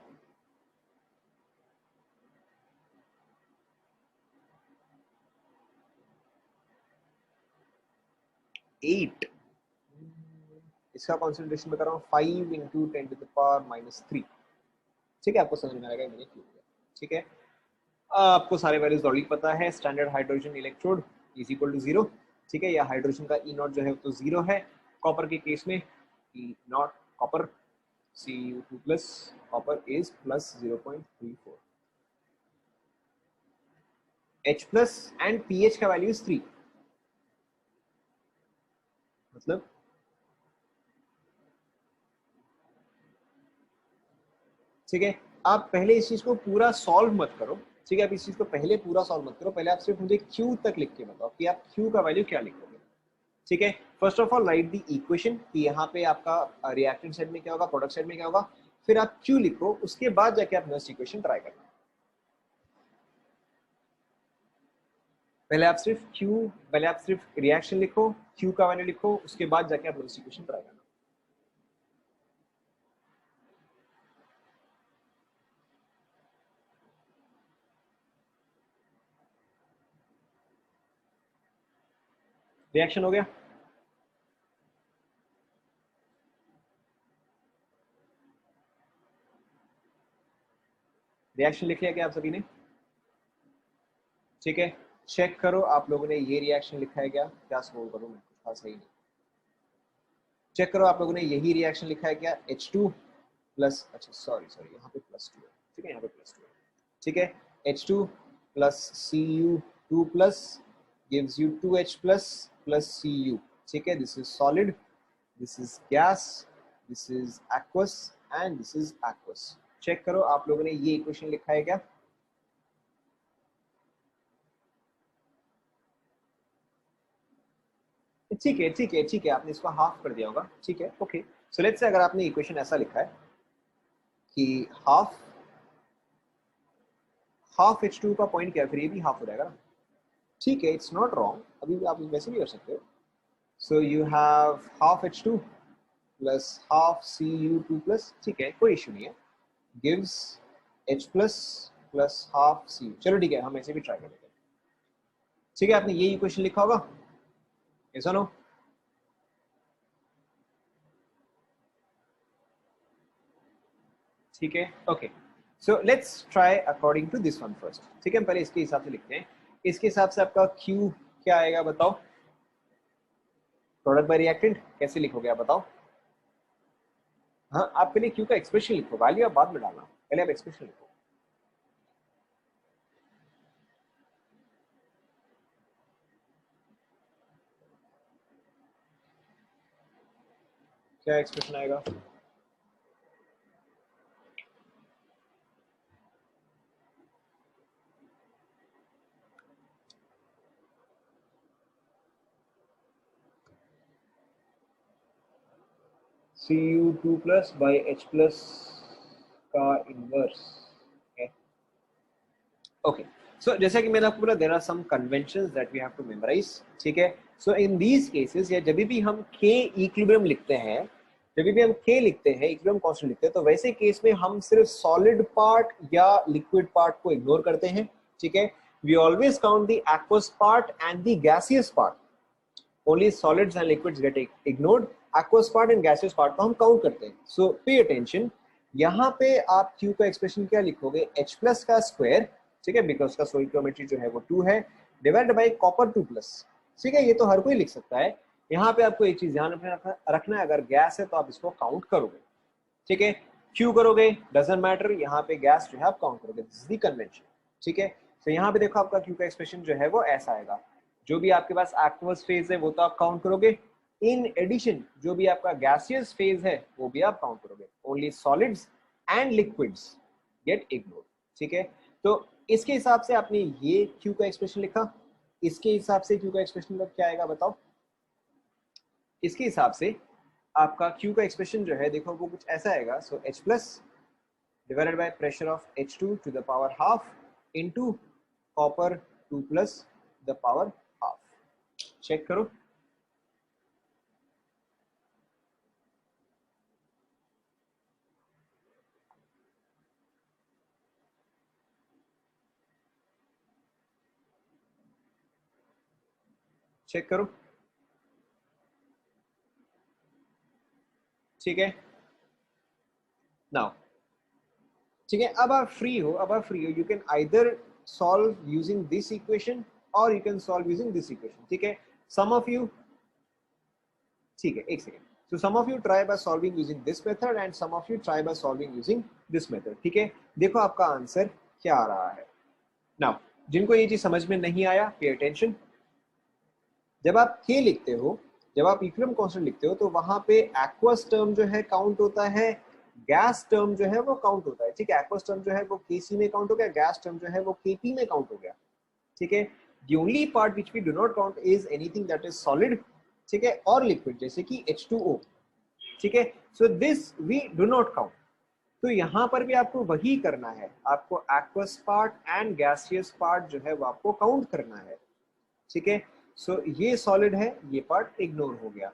8, इसका concentration बता रहा हूँ 5 इंटू 10 टू द पावर -3, ठीक है, आपको समझ में आएगा मैंने क्यों किया, ठीक है। आपको सारे वैल्यूज ऑलरेडी पता है, standard hydrogen electrode is equal to 0, ठीक है, या हाइड्रोजन का ई नॉट जो है तो 0 है, कॉपर के केस में E naught copper Cu2 plus copper is plus 0.34, H plus and pH का वैल्यू इज 3, मतलब ठीक है। आप पहले इस चीज को पूरा सॉल्व मत करो, ठीक है, आप इस चीज को पहले पूरा सॉल्व मत करो, पहले आप सिर्फ मुझे Q तक लिख के बताओ कि आप Q का वैल्यू क्या लिखोगे, ठीक है। First of all right the equation कि यहाँ पे आपका रिएक्टेंट साइड में क्या होगा, प्रोडक्ट साइड में क्या होगा, फिर आप Q लिखो, उसके बाद जाके आप नेक्स्ट इक्वेशन ट्राई करना। पहले आप सिर्फ रिएक्शन लिखो, Q का वैल्यू लिखो, उसके बाद जाके आप नेक्स्ट इक्वेशन ट्राई करना। रिएक्शन हो गया, रिएक्शन लिख लिया क्या आप सभी ने, ठीक है। चेक करो आप लोगों ने ये रिएक्शन लिखा है क्या, क्या स्कोर करूं मैं, कुछ खास सही नहीं। चेक करो आप लोगों ने यही रिएक्शन लिखा है क्या, H2 प्लस, अच्छा सॉरी यहाँ पे +2 है, ठीक है, यहाँ पे +2 है, ठीक है, H2 plus Cu2 plus gives you 2H plus Cu, ठीक है, this is solid, this is gas, this is aqueous and this is aqueous। Check करो आप लोगों ने ये इक्वेशन लिखा है क्या, ठीक है, आपने इसको हाफ कर दिया होगा, ठीक है, ओके। सो लेट्स से अगर आपने इक्वेशन ऐसा लिखा है कि हाफ H2 का पॉइंट क्या है, फिर ये भी हाफ हो जाएगा ना, ठीक है, इट्स नॉट रॉन्ग, अभी आप वैसे भी कर सकते हो। So you have half H2 plus half Cu2 plus, ठीक है कोई इशू नहीं है, gives H plus plus half Cu। चलो ठीक है, हम ऐसे भी ट्राई कर लेते हैं। ठीक है, आपने ये इक्वेशन लिखा होगा, ऐसा नो? ठीक है, okay. So let's try according to this one first. ठीक है, हम पहले इसके हिसाब से लिखते हैं। इसके हिसाब से आपका Q क्या आएगा बताओ? प्रोडक्ट बाय रिएक्टेंट कैसे लिखोगे आप बताओ? हाँ, आप पहले Q का एक्सप्रेशन लिखो, वैल्यू आप बाद में डालना, पहले आप एक्सप्रेशन लिखो। क्या एक्सप्रेशन आएगा? Cu2 plus by H plus का इनवर्स है। ओके, सो जैसा कि मैंने आपको बोला, there are some conventions that we have to memorise. ठीक है, सो इन दीज केसेस, या जब भी हम K इक्विलिब्रियम लिखते हैं, जब भी हम K लिखते हैं, इक्विलिब्रियम कांस्टेंट लिखते हैं, तो वैसे केस में हम सिर्फ सॉलिड पार्ट या लिक्विड पार्ट को इग्नोर करते हैं। ठीक है, we always count the aqueous part and the gaseous part. only solids and liquids get ignored, aqueous part and gaseous part को हम काउंट करते हैं। so pay attention, यहाँ पे आप Q का एक्सप्रेशन क्या लिखोगे? H प्लस का स्क्वायर, ठीक है, बिकॉज का स्टोइकियोमेट्री जो है वो 2 है, डिवाइड बाई कॉपर 2 प्लस। ठीक है, ये तो हर कोई लिख सकता है। यहाँ पे आपको एक चीज ध्यान रखना है, अगर गैस है तो आप इसको काउंट करोगे। ठीक है, Q करोगे डजंट मैटर, यहाँ पे गैस जो है आप काउंट करोगे, दिस इज द कन्वेंशन। ठीक है, तो यहाँ पे देखो आपका Q का एक्सप्रेशन जो है वो ऐसा आएगा। जो भी आपके पास एक्वस फेज है वो तो आप काउंट करोगे, इन एडिशन जो भी आपका गैसियस फेज है वो भी आप काउंट करोगे। Only solids and liquids get ignored. ठीक है, तो इसके हिसाब से आपने ये Q का एक्सप्रेशन लिखा, इसके हिसाब से Q का एक्सप्रेशन क्या आएगा बताओ? इसके हिसाब से आपका Q का एक्सप्रेशन जो है देखो वो कुछ ऐसा आएगा। So H plus divided by pressure of H2 to the power half into copper 2 plus the power half. Check करो, चेक करो। ठीक है, नाउ ठीक है, अब आप फ्री हो, अब आप फ्री हो, you can either solve using this equation और you can solve using this equation. ठीक है, सम ऑफ यू, ठीक है एक second, so some of you try by solving using this method and some of you try by solving using this method। ठीक है, देखो आपका आंसर क्या आ रहा है। नाउ जिनको ये चीज समझ में नहीं आया, पे अटेंशन, जब आप K लिखते हो, जब आप इक्विलिब्रियम कांस्टेंट लिखते हो, तो वहां पे एक्वस टर्म जो है काउंट होता है, गैस टर्म जो है वो काउंट होता है। ठीक है, एक्वस टर्म जो है वो Kc में काउंट हो गया, गैस टर्म जो है वो Kp में काउंट हो गया। ठीक है, the only part which we do not count is anything that is solid, ठीक है, और लिक्विड जैसे कि H2O। ठीक है, so this we do not count. तो यहाँ पर भी आपको वही करना है, आपको aqueous part and gaseous part जो है वो आपको काउंट करना है। ठीक है, सो ये सॉलिड है, ये पार्ट इग्नोर हो गया,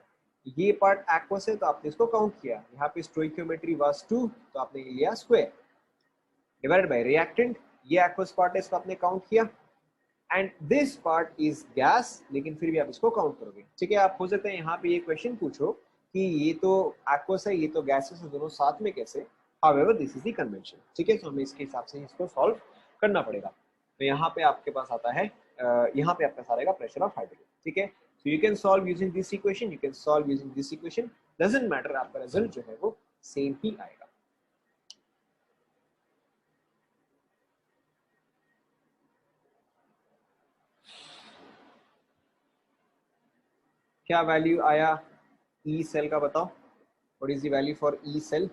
ये पार्ट एक्वस है तो आपने इसको काउंट किया, यहाँ पे स्टोइकियोमेट्री वाज 2 तो आपने लिया स्क्वायर, डिवाइडेड बाय रिएक्टेंट, ये एक्वस पार्ट है इसको आपने काउंट किया, and this part is gas, लेकिन फिर भी आप इसको काउंट करोगे। ठीक है, आप हो सकता है यहाँ पे ये क्वेश्चन पूछो कि ये तो एक्वस है, ये तो गैसेस है, दोनों साथ में कैसे? However this is the convention. ठीक है, तो हमें इसके हिसाब से इसको सॉल्व करना पड़ेगा। तो यहाँ पे आपके पास आता है, यहाँ पे आपके पास आएगा प्रेशर ऑफ हाइड्रोजन। ठीक है, so you can solve using this equation, you can solve using this equation, doesn't matter, आपका रिजल्ट जो है वो सेम ही आएगा। क्या वैल्यू आया ई सेल का बताओ? What is the value for E cell?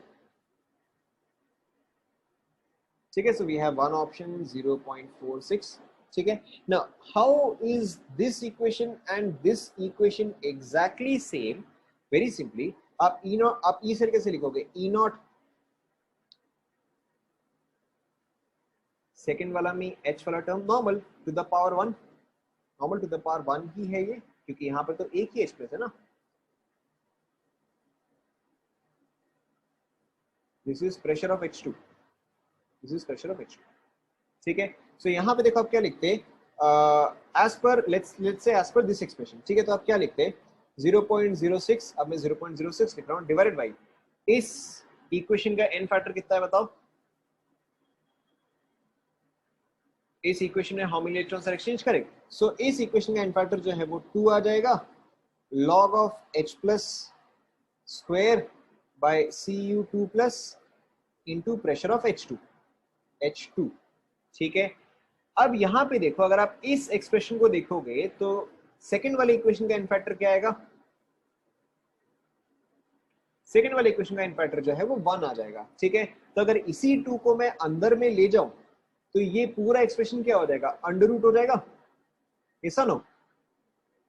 ठीक है, so we have one option 0.46। ठीक है, now how is this equation and this equation exactly same? Very simply, आप ई नॉट, आप ई सेल कैसे लिखोगे? ई नॉट सेकेंड वाला में एच वाला term normal to the power 1, normal to the power 1 ही है ये, क्योंकि यहाँ पर तो एक ही एच प्लस है ना। This is pressure of H2, this is pressure of H2, ठीक है। सो यहाँ पे देखो आप क्या लिखते हैं, as per let's say as per this expression, ठीक है। तो आप क्या लिखते हैं 0.06, अब मैं 0.06 लिख रहा हूँ, डिवाइडेड बाई इस इक्वेशन का n फैक्टर कितना है बताओ, इस इक्वेशन में how many electrons are exchange correct. So इस इक्वेशन का n फैक्टर जो है वो 2 आ जाएगा, log of H plus square by Cu2 plus into pressure of H2, ठीक है। अब यहाँ पे देखो, अगर आप इस एक्सप्रेशन को देखोगे तो सेकंड वाले इक्वेशन का n फैक्टर क्या आएगा, सेकंड वाले इक्वेशन का n फैक्टर जो है वो 1 आ जाएगा, ठीक है। तो अगर इसी 2 को मैं अंदर में ले जाऊं तो ये पूरा एक्सप्रेशन क्या हो जाएगा, अंडर रूट हो जाएगा, ऐसा नो।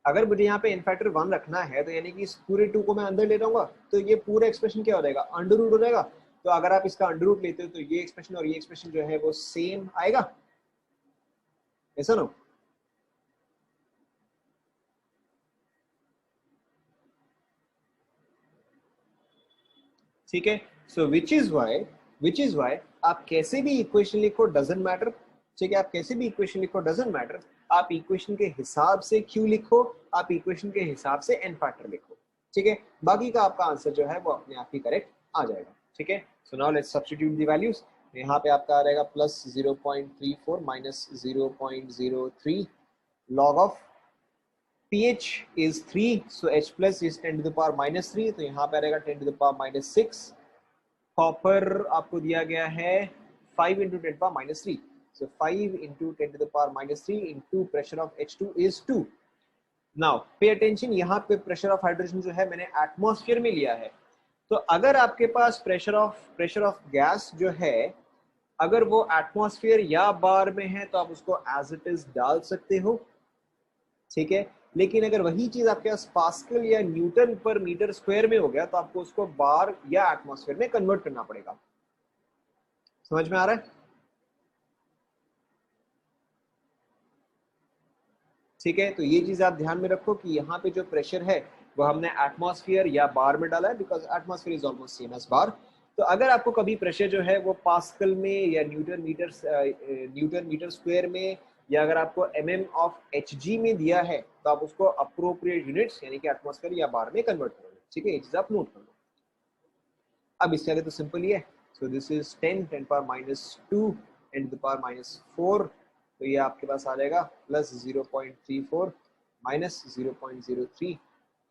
अगर मुझे यहाँ पे n फैक्टर 1 रखना है तो यानी कि इस पूरे 2 को मैं अंदर ले जाऊंगा तो ये पूरा एक्सप्रेशन क्या हो जाएगा, अंडर रूट हो जाएगा। तो अगर आप इसका अंडर रूट लेते हो तो ये एक्सप्रेशन और ये एक्सप्रेशन जो है वो सेम आएगा, ऐसा नो। ठीक है। सो विच इज वाई आप कैसे भी इक्वेशन लिखो डजंट मैटर, ठीक है। आप कैसे भी इक्वेशन लिखो डजंट मैटर, आप इक्वेशन के हिसाब से Q लिखो, आप इक्वेशन के हिसाब से n फैक्टर लिखो, ठीक है। बाकी का आपका आंसर जो है वो अपने आप ही करेक्ट आ जाएगा, ठीक है। सो now let's substitute the values. यहाँ पे आपका आ जाएगा plus 0.34 minus 0.03 log of pH is 3, so H plus is 10 to the power minus 3, तो यहाँ पे रहेगा 10 to the power minus 6। Copper आपको दिया गया है 5 into 10 to the power minus 3, so 5 into 10 to the power minus 3 into pressure of H2 is 2। Now pay attention, यहाँ पे प्रेशर ऑफ हाइड्रोजन जो है मैंने एटमॉस्फेयर में लिया है। तो अगर आपके पास प्रेशर ऑफ गैस जो है अगर वो एटमॉस्फेयर या बार में है तो आप उसको एज इट इज डाल सकते हो, ठीक है। लेकिन अगर वही चीज आपके पास पास्कल या न्यूटन पर मीटर स्क्वायर में हो गया तो आपको उसको बार या एटमॉस्फेयर में कन्वर्ट करना पड़ेगा। समझ में आ रहा है, ठीक है। तो ये चीज आप ध्यान में रखो कि यहाँ पे जो प्रेशर है वो हमने एटमॉस्फेयर या बार में डाला है, because atmosphere is almost same as bar. तो अगर आपको कभी प्रेशर जो है वो पास्कल में या न्यूटन मीटर स्क्वायर में या अगर आपको mm ऑफ Hg में दिया है तो आप उसको अप्रोप्रिएट यूनिट्स यानी कि एटमॉस्फेयर या बार में कन्वर्ट करोगे, ठीक है। ये चीज आप नोट कर लो। अब इसके आगे तो सिंपल ही है। So this is 10 power minus 2 10 power minus 4, तो ये आपके पास आ जाएगा plus 0.34 minus 0.03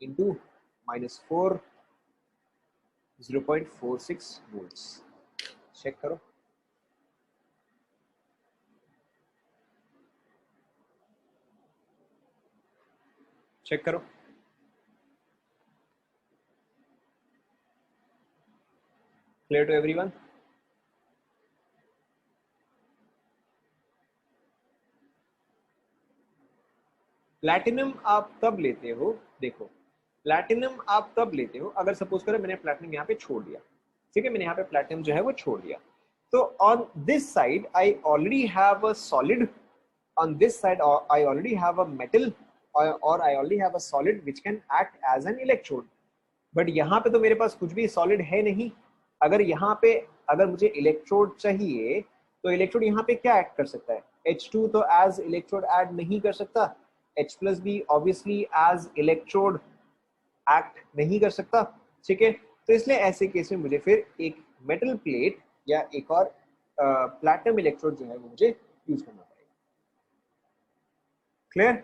into minus 4 0.46 volts. Check करो, चेक करो। Clear to everyone? प्लैटिनम आप तब लेते हो, देखो प्लैटिनम आप तब लेते हो अगर सपोज करो मैंने प्लैटिनम यहाँ पे छोड़ दिया, ठीक है। मैंने यहाँ पे प्लैटिनम जो है वो छोड़ दिया, तो on this side I already have a solid, on this side I already have a metal or I already have a solid which can act as an electrode, but यहाँ पे तो मेरे पास कुछ भी सॉलिड है नहीं। अगर यहाँ पे अगर मुझे इलेक्ट्रोड चाहिए तो इलेक्ट्रोड यहाँ पे क्या एक्ट कर सकता है, H2 तो एज इलेक्ट्रोड ऐड नहीं कर सकता, H प्लस भी ऑब्वियसली एज इलेक्ट्रोड एक्ट नहीं कर सकता, ठीक है। तो इसलिए ऐसे केस में मुझे फिर एक मेटल प्लेट या एक और प्लैटिनम इलेक्ट्रोड जो है वो मुझे यूज करना पड़ेगा। क्लियर?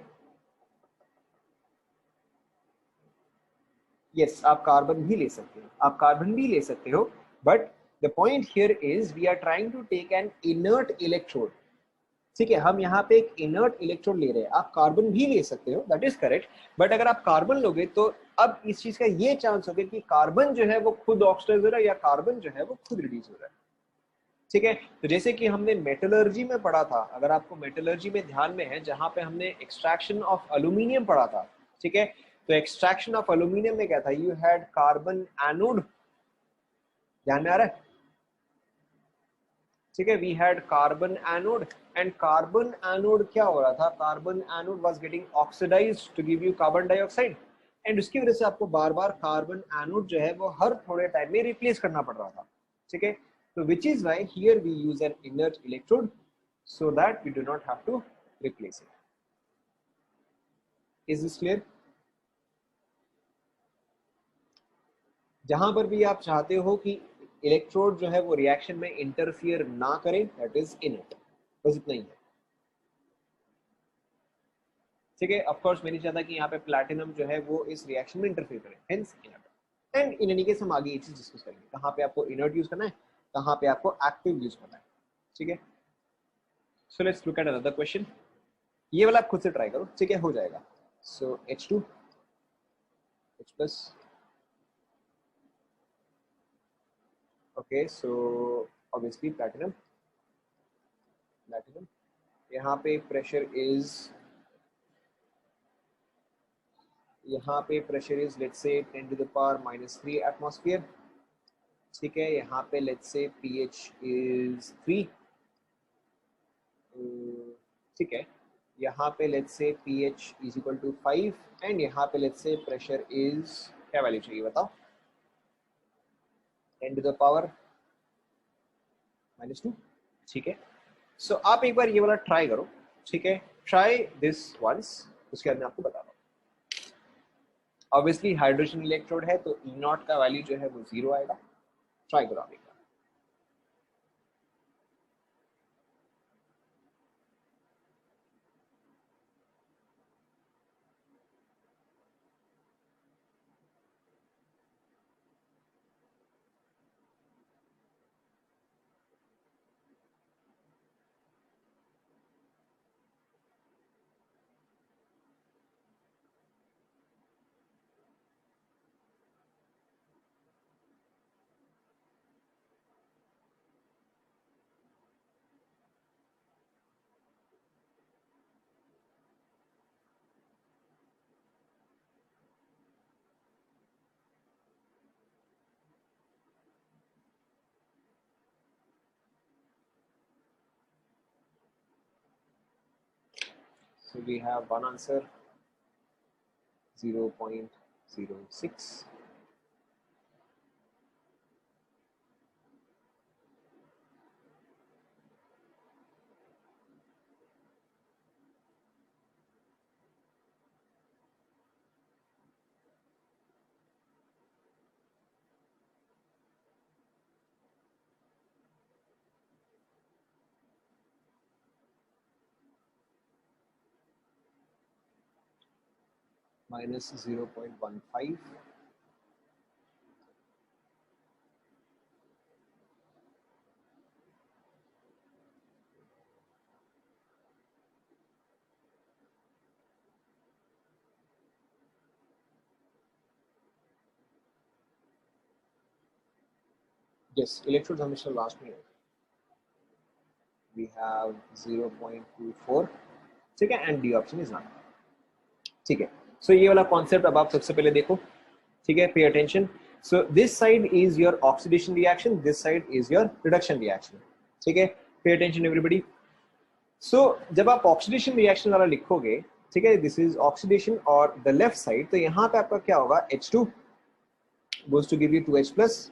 यस, आप कार्बन भी ले सकते हो, आप कार्बन भी ले सकते हो, but the point here is we are trying to take an inert electrode, ठीक है। हम यहाँ पे एक इनर्ट इलेक्ट्रोड ले रहे हैं, आप कार्बन भी ले सकते हो, दैट इज करेक्ट। बट अगर आप कार्बन लोगे तो अब इस चीज का ये चांस होगा कि कार्बन जो है वो खुद ऑक्सीडाइज हो रहा है या कार्बन जो है वो खुद रिड्यूस हो रहा है, ठीक है। तो जैसे कि हमने मेटलर्जी में पढ़ा था, अगर आपको मेटलर्जी में ध्यान में है जहां पे हमने एक्सट्रैक्शन ऑफ एल्यूमिनियम पढ़ा था, ठीक है। तो एक्सट्रैक्शन ऑफ एल्यूमिनियम में क्या था, यू हैड कार्बन एनोड, ध्यान में आ रहा है, ठीक है। We had carbon anode and carbon anode क्या हो रहा था, carbon anode was getting oxidized to give you carbon dioxide, and उसकी वजह से आपको बार बार कार्बन एनोड जो है वो हर थोड़े टाइम में रिप्लेस करना पड़ रहा था, ठीक है, तो which is why here we use an inert electrode so that we do not have to replace it. Is this clear? जहां पर भी आप चाहते हो कि इलेक्ट्रोड जो है वो रिएक्शन में इंटरफियर ना करे, दैट इज इनर्ट, बस इतना ही है। ठीक है, ऑफ कोर्स मैं नहीं चाहता कि यहाँ पे प्लैटिनम जो है वो इस रिएक्शन में इंटरफेयर करे, hence inert. And in any case हम आगे ये चीज डिस्कस करेंगे, कहाँ पे आपको इनर्ट यूज करना है, कहाँ पे आपको एक्टिव यूज करना है। ठीक है, so let's look at another question. ये वाला आप खुद से ट्राई करो, ठीक है, हो जाएगा। सो H2 H plus, okay, so obviously platinum, यहाँ पे प्रेशर इज, यहाँ पे pressure is let's say 10 to the power -3 atmosphere. ठीक है, यहाँ पे लेट्स से pH इज 3। ठीक है, यहाँ पे let's say pH is equal to 5 and यहाँ पे लेट्स से प्रेशर इज, क्या वैल्यू चाहिए बताओ, 10 टू द पावर -2। ठीक है, सो आप एक बार ये वाला ट्राई करो। ठीक है, ट्राई दिस वंस, उसके बाद मैं आपको बता रहा हूँ। ऑब्वियसली हाइड्रोजन इलेक्ट्रोड है तो ई नॉट का वैल्यू जो है वो 0 आएगा। ट्राई करो आप एक बार। So we have one answer, 0.06. Minus 0.15. Yes, electrodes हमेशा लास्ट में होते हैं। We have 0.24. ठीक है, and D option is not. ठीक है, सो ये वाला कॉन्सेप्ट अब आप सबसे पहले देखो। ठीक है, pay attention. So this side is your oxidation reaction, this side is your reduction reaction. ठीक है, पे अटेंशन एवरीबॉडी। सो जब आप ऑक्सीडेशन रिएक्शन वाला लिखोगे, ठीक है, दिस इज ऑक्सीडेशन और द लेफ्ट साइड, तो यहाँ पे आपका क्या होगा, H2 goes to give you 2H plus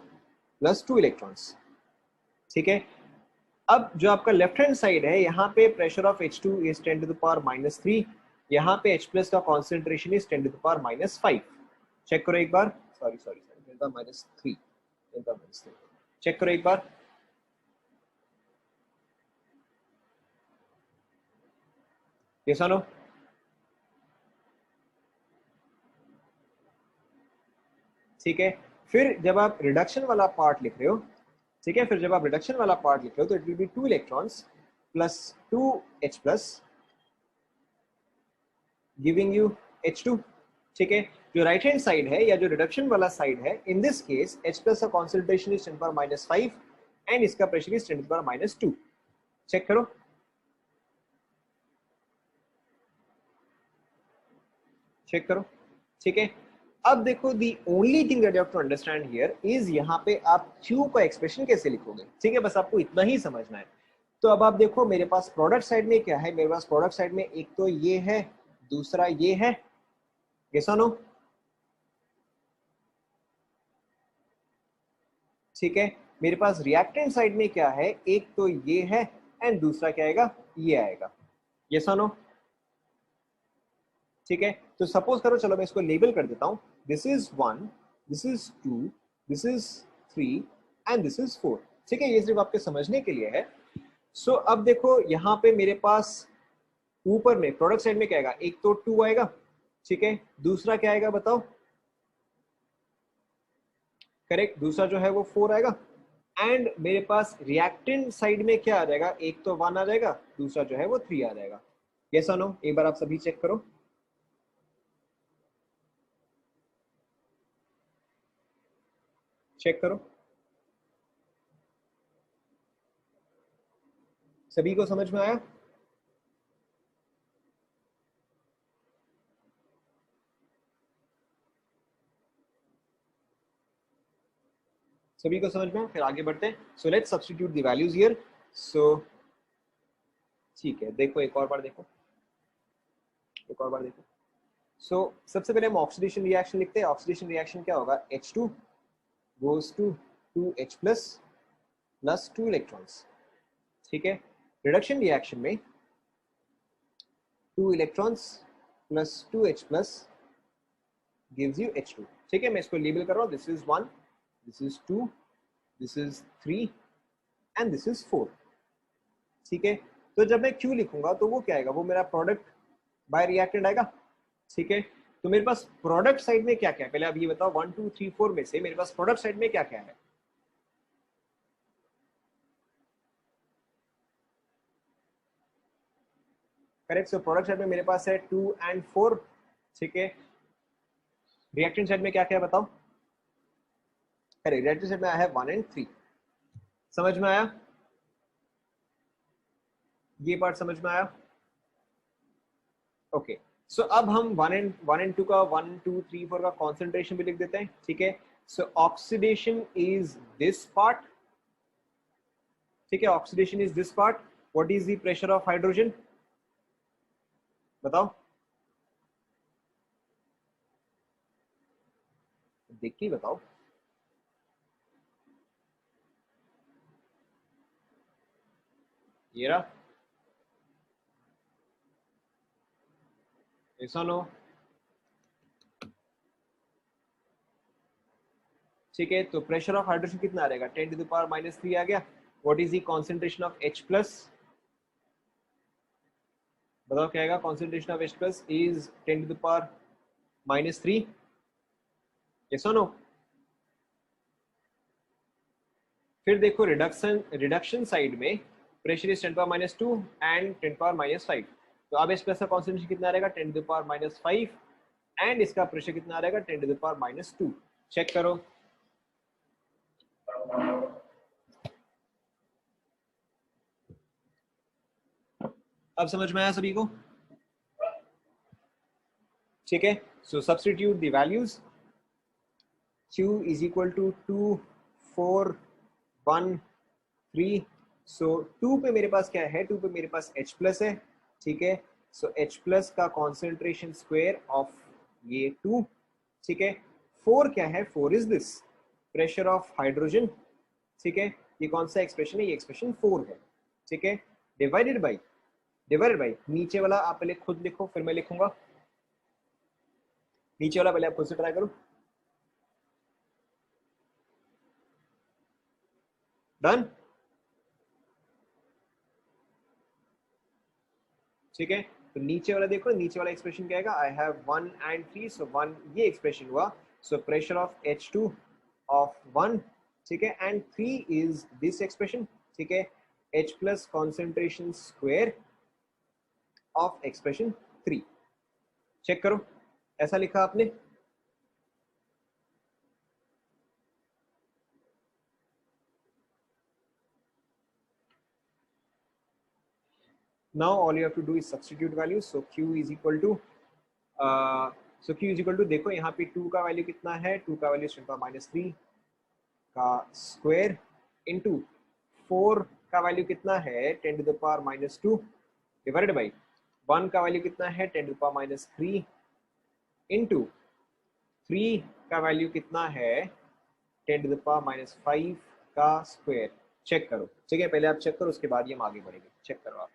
2 electrons. ठीक है, अब जो आपका लेफ्ट हैंड साइड है, यहाँ पे pressure of H2 is 10 to the power -3, यहाँ पे H प्लस का concentration is 10 to the power -5। Check करो एक बार, सॉरी -3, चेक करो एक बार। यस और नो? ठीक है, फिर जब आप रिडक्शन वाला पार्ट लिख रहे हो, ठीक है, फिर जब आप रिडक्शन वाला पार्ट लिख रहे हो तो it will be 2 electrons plus 2H plus giving you H2। ठीक है, जो राइट हैंड साइड है या जो रिडक्शन वाला साइड है, in this case H plus का concentration is 10 to power -5 and इसका pressure is 10 to power -2। Check करो, चेक करो। ठीक है, अब देखो, the only thing that you have to understand here is यहाँ पे आप Q का एक्सप्रेशन कैसे लिखोगे। ठीक है, बस आपको इतना ही समझना है। तो अब आप देखो, मेरे पास प्रोडक्ट साइड में क्या है, मेरे पास प्रोडक्ट साइड में एक तो ये है, दूसरा ये है। यस और नो? ठीक है, मेरे पास रिएक्टेंट साइड में क्या है, एक तो ये है एंड दूसरा क्या आएगा, ये आएगा। यस और नो? ठीक है, तो सपोज करो, चलो मैं इसको लेबल कर देता हूं, this is 1, this is 2, this is 3 and this is 4। ठीक है, ये सिर्फ आपके समझने के लिए है। सो अब देखो यहाँ पे मेरे पास ऊपर में प्रोडक्ट साइड में क्या आएगा, एक तो 2 आएगा, ठीक है, दूसरा क्या आएगा बताओ, करेक्ट, दूसरा जो है वो 4 आएगा। एंड मेरे पास रिएक्टेंट साइड में क्या आ जाएगा, एक तो 1 आ जाएगा, दूसरा जो है वो 3 आ जाएगा। यस और नो? एक बार आप सभी चेक करो, चेक करो, सभी को समझ में आया? सभी को समझ में आया? फिर आगे बढ़ते हैं। So let's substitute the values here. So ठीक है, देखो एक और बार देखो, एक और बार देखो। सो सबसे पहले हम ऑक्सीडेशन रिएक्शन लिखते हैं। ऑक्सीडेशन रिएक्शन क्या होगा, H2 goes to 2H plus 2 electrons. ठीक है, रिडक्शन रिएक्शन में 2 electrons plus 2H plus gives you H2। ठीक है, मैं इसको लेबल कर रहा हूँ, this is 1, this is 2, this is 3 and this is 4। ठीक है, तो जब मैं Q लिखूंगा तो वो क्या आएगा, वो मेरा प्रोडक्ट बाय रिएक्टेंट आएगा। ठीक है, तो मेरे पास प्रोडक्ट साइड में क्या क्या है, पहले आप ये बताओ, 1 2 3 4 में से मेरे पास प्रोडक्ट साइड में क्या क्या है। करेक्ट, सो प्रोडक्ट साइड में मेरे पास है 2 एंड 4। ठीक है, रिएक्टेंट साइड में क्या क्या है बताओ। करेक्ट, रिएक्टेंट साइड में आया है 1 एंड 3। समझ में आया? ये पार्ट समझ में आया? ओके, सो अब हम 1 एंड 2 का 1 2 3 4 का कॉन्सेंट्रेशन भी लिख देते हैं। ठीक है, सो ऑक्सीडेशन इज दिस पार्ट। ठीक है, oxidation is this part. What is the pressure of hydrogen, बताओ, देख के बताओ। ये रहा, ऐसा नो। ठीक है, तो प्रेशर ऑफ हाइड्रोजन कितना आ रहेगा, 10 टू द पावर -3 आ गया। What is the concentration of H plus, बताओ क्या आएगा, concentration of H plus is 10 to the power -3। Yes और नो? फिर देखो रिडक्शन रिडक्शन साइड में pressure is 10 power -2 and 10 power -5। तो अब H प्लस का कॉन्सेंट्रेशन कितना रहेगा, 10 टू द पावर -5 एंड इसका प्रेशर कितना रहेगा, 10 टू द पावर -2। चेक करो, अब समझ में आया सभी को? ठीक है, so substitute the values. Q is equal to 2 4 1 3। So 2 पे मेरे पास क्या है, 2 पे मेरे पास H प्लस है। ठीक है, सो H प्लस का कॉन्सेंट्रेशन स्क्वायर ऑफ ये 2। ठीक है, 4 क्या है, 4 is this pressure of hydrogen. ठीक है, ये कौन सा एक्सप्रेशन है, ये एक्सप्रेशन 4 है। ठीक है, डिवाइडेड बाई नीचे वाला आप पहले खुद लिखो, फिर मैं लिखूंगा। नीचे वाला पहले आप खुद से ट्राई करो। डन? ठीक है, तो नीचे वाला देखो, नीचे वाला एक्सप्रेशन क्या आएगा, आई हैव 1 एंड 3। सो 1 ये एक्सप्रेशन हुआ, so pressure of H2 of 1। ठीक है, एंड 3 इज दिस एक्सप्रेशन। ठीक है, H plus concentration square of expression 3। Check करो, ऐसा लिखा आपने। Now all you have to do is substitute values. So Q is equal to देखो यहाँ पे 2 का वैल्यू कितना है, 2 का वैल्यू 10⁻³ का स्क्वायर इंटू 4 का वैल्यू कितना है, 10 to the power -2 divided by 1 का वैल्यू कितना है, 10 टू द पावर -3 इंटू 3 का वैल्यू कितना है, 10 टू द पावर -5 का स्क्वायर। चेक करो, ठीक है, पहले आप चेक करो, उसके बाद ही हम आगे बढ़ेंगे। चेक करो आप।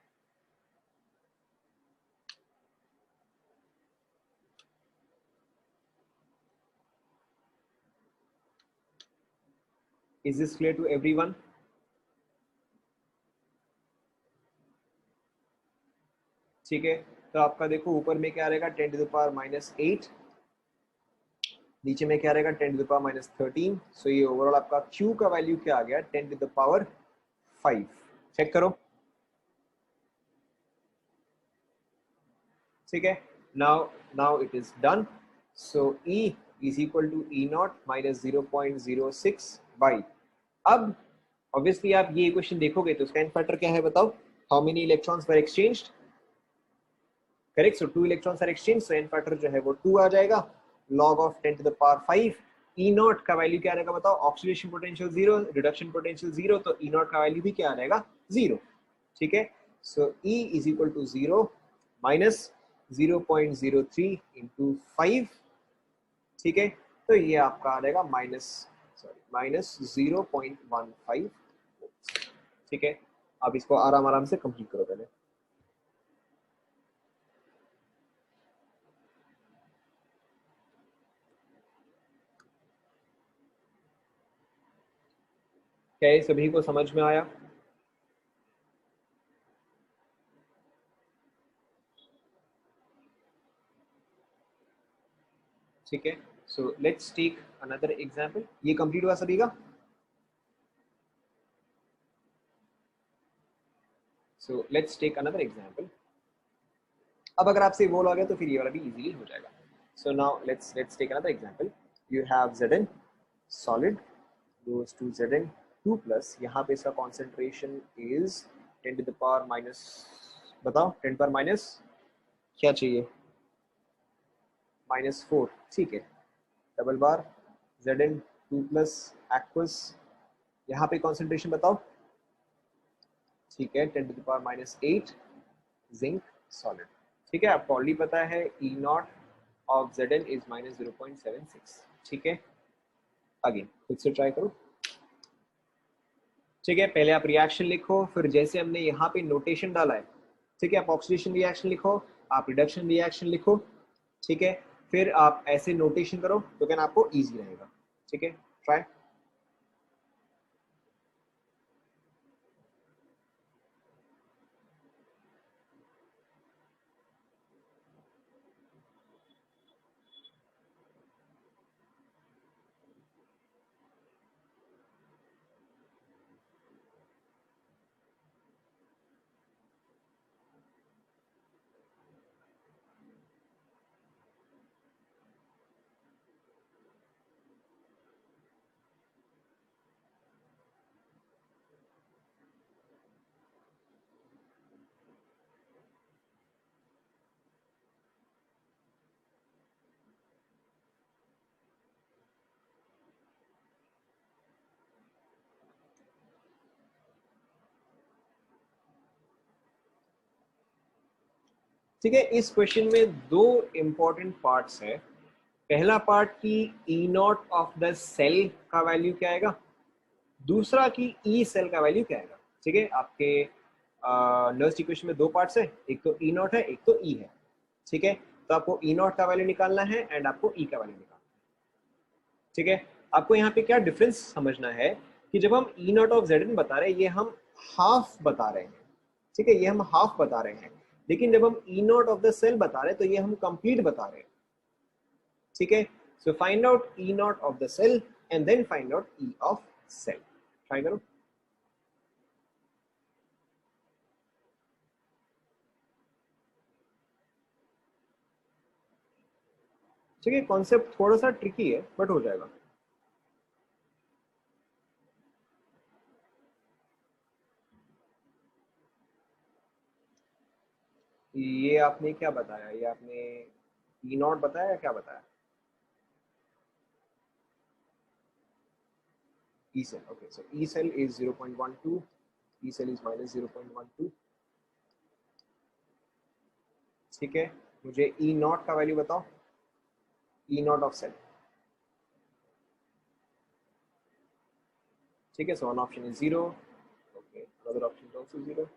Is this clear to everyone? ठीक है, तो आपका देखो ऊपर में क्या रहेगा, 10 टू द पावर -8, नीचे में क्या रहेगा, 10 टू द पावर -13। सो ये ओवरऑल आपका Q का वैल्यू क्या आ गया, 10 टू द पावर 5। चेक करो, ठीक है। Now it is done. So E is equal to E not minus 0.06 by. अब ऑब्वियसली आप ये क्वेश्चन देखोगे तो उसका एन फैक्टर क्या है बताओ, how many electrons were exchanged? Correct, so 2 electrons are exchange, so N factor जो है वो 2 आ जाएगा। log of 10 to the power 5। E not का वैल्यू क्या रहेगा बताओ, ऑक्सीडेशन पोटेंशियल 0, रिडक्शन पोटेंशियल 0, तो ई नॉट का वैल्यू भी क्या रहेगा, 0। ठीक है, so E is equal to 0 minus 0.03 into 5। ठीक है, तो ये आपका आ जाएगा माइनस 0.15। ठीक है, अब इसको आराम आराम से कंप्लीट करो पहले। क्या ये सभी को समझ में आया? ठीक है, so let's take another example. ये कंप्लीट हुआ सभी का? So let's take another example. अब अगर आपसे बोला गया तो फिर ये वाला भी इजीली हो जाएगा। So now let's take another example. You have Zn solid goes to Zn 2 plus, यहाँ पे इसका concentration is 10 to the power minus, बताओ 10 पर माइनस क्या चाहिए, -4। ठीक है, डबल बार Zn 2 प्लस एक्वस, यहाँ पे कॉन्सेंट्रेशन बताओ। ठीक है, 10 to the power -8 zinc solid. ठीक है, आपको ऑलरेडी पता है E not of Zn is -0.76। ठीक है, अगेन खुद से ट्राई करो। ठीक है, पहले आप रिएक्शन लिखो, फिर जैसे हमने यहाँ पे नोटेशन डाला है, ठीक है, आप ऑक्सीडेशन रिएक्शन लिखो, आप रिडक्शन रिएक्शन लिखो। ठीक है, फिर आप ऐसे नोटेशन करो तो क्या आपको इजी रहेगा। ठीक है, ट्राई। ठीक है, इस क्वेश्चन में दो इंपॉर्टेंट पार्ट्स है। पहला पार्ट की ई नॉट ऑफ द सेल का वैल्यू क्या आएगा, दूसरा की ई सेल का वैल्यू क्या आएगा। ठीक है, आपके नर्स इक्वेशन में दो पार्ट्स है, एक तो ई नॉट है, एक तो ई है। ठीक है, तो आपको ई नॉट का वैल्यू निकालना है एंड आपको ई का वैल्यू निकालना है। ठीक है, आपको यहाँ पे क्या डिफरेंस समझना है कि जब हम ई नॉट ऑफ जेड बता रहे हैं, ये हम हाफ बता रहे हैं। ठीक है, ये हम हाफ बता रहे हैं, लेकिन जब हम ई नॉट ऑफ द सेल बता रहे हैं तो ये हम कंप्लीट बता रहे हैं। ठीक है, so find out E not of the cell and then find out E of cell. Try करो। ठीक है, कॉन्सेप्ट थोड़ा सा ट्रिकी है बट हो जाएगा। ये आपने क्या बताया, ये आपने ई नॉट बताया या क्या बताया? E cell, okay, so E cell is 0.12, E cell is -0.12। ठीक है, मुझे ई नॉट का वैल्यू बताओ, ई नॉट ऑफ सेल। ठीक है, so one option is 0. Okay, another option is also 0.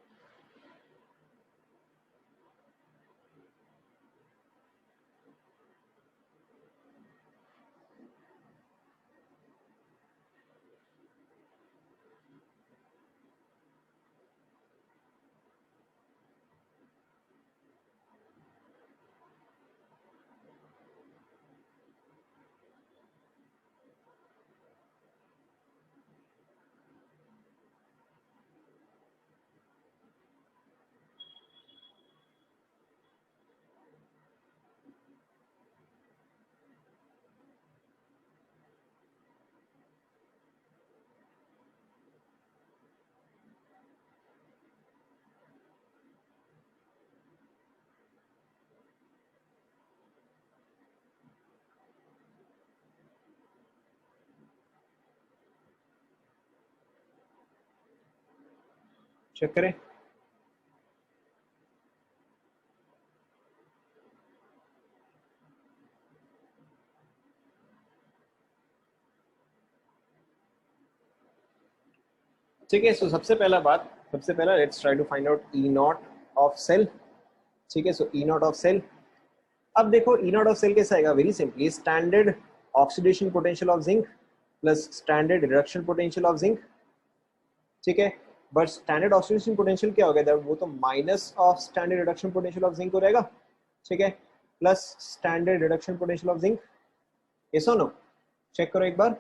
Check करें। ठीक है, सो सबसे पहला let's try to find out E not of cell. ठीक है, सो ई नॉट ऑफ सेल, अब देखो ई नॉट ऑफ सेल कैसा आएगा, very simply standard oxidation potential of zinc plus standard reduction potential of zinc. ठीक है, बट स्टैंडर्ड ऑक्सीडेशन पोटेंशियल क्या हो गया, वो तो minus of standard reduction potential of zinc हो रहेगा। ठीक है, plus standard reduction potential of zinc, ये सुनो चेक करो एक बार।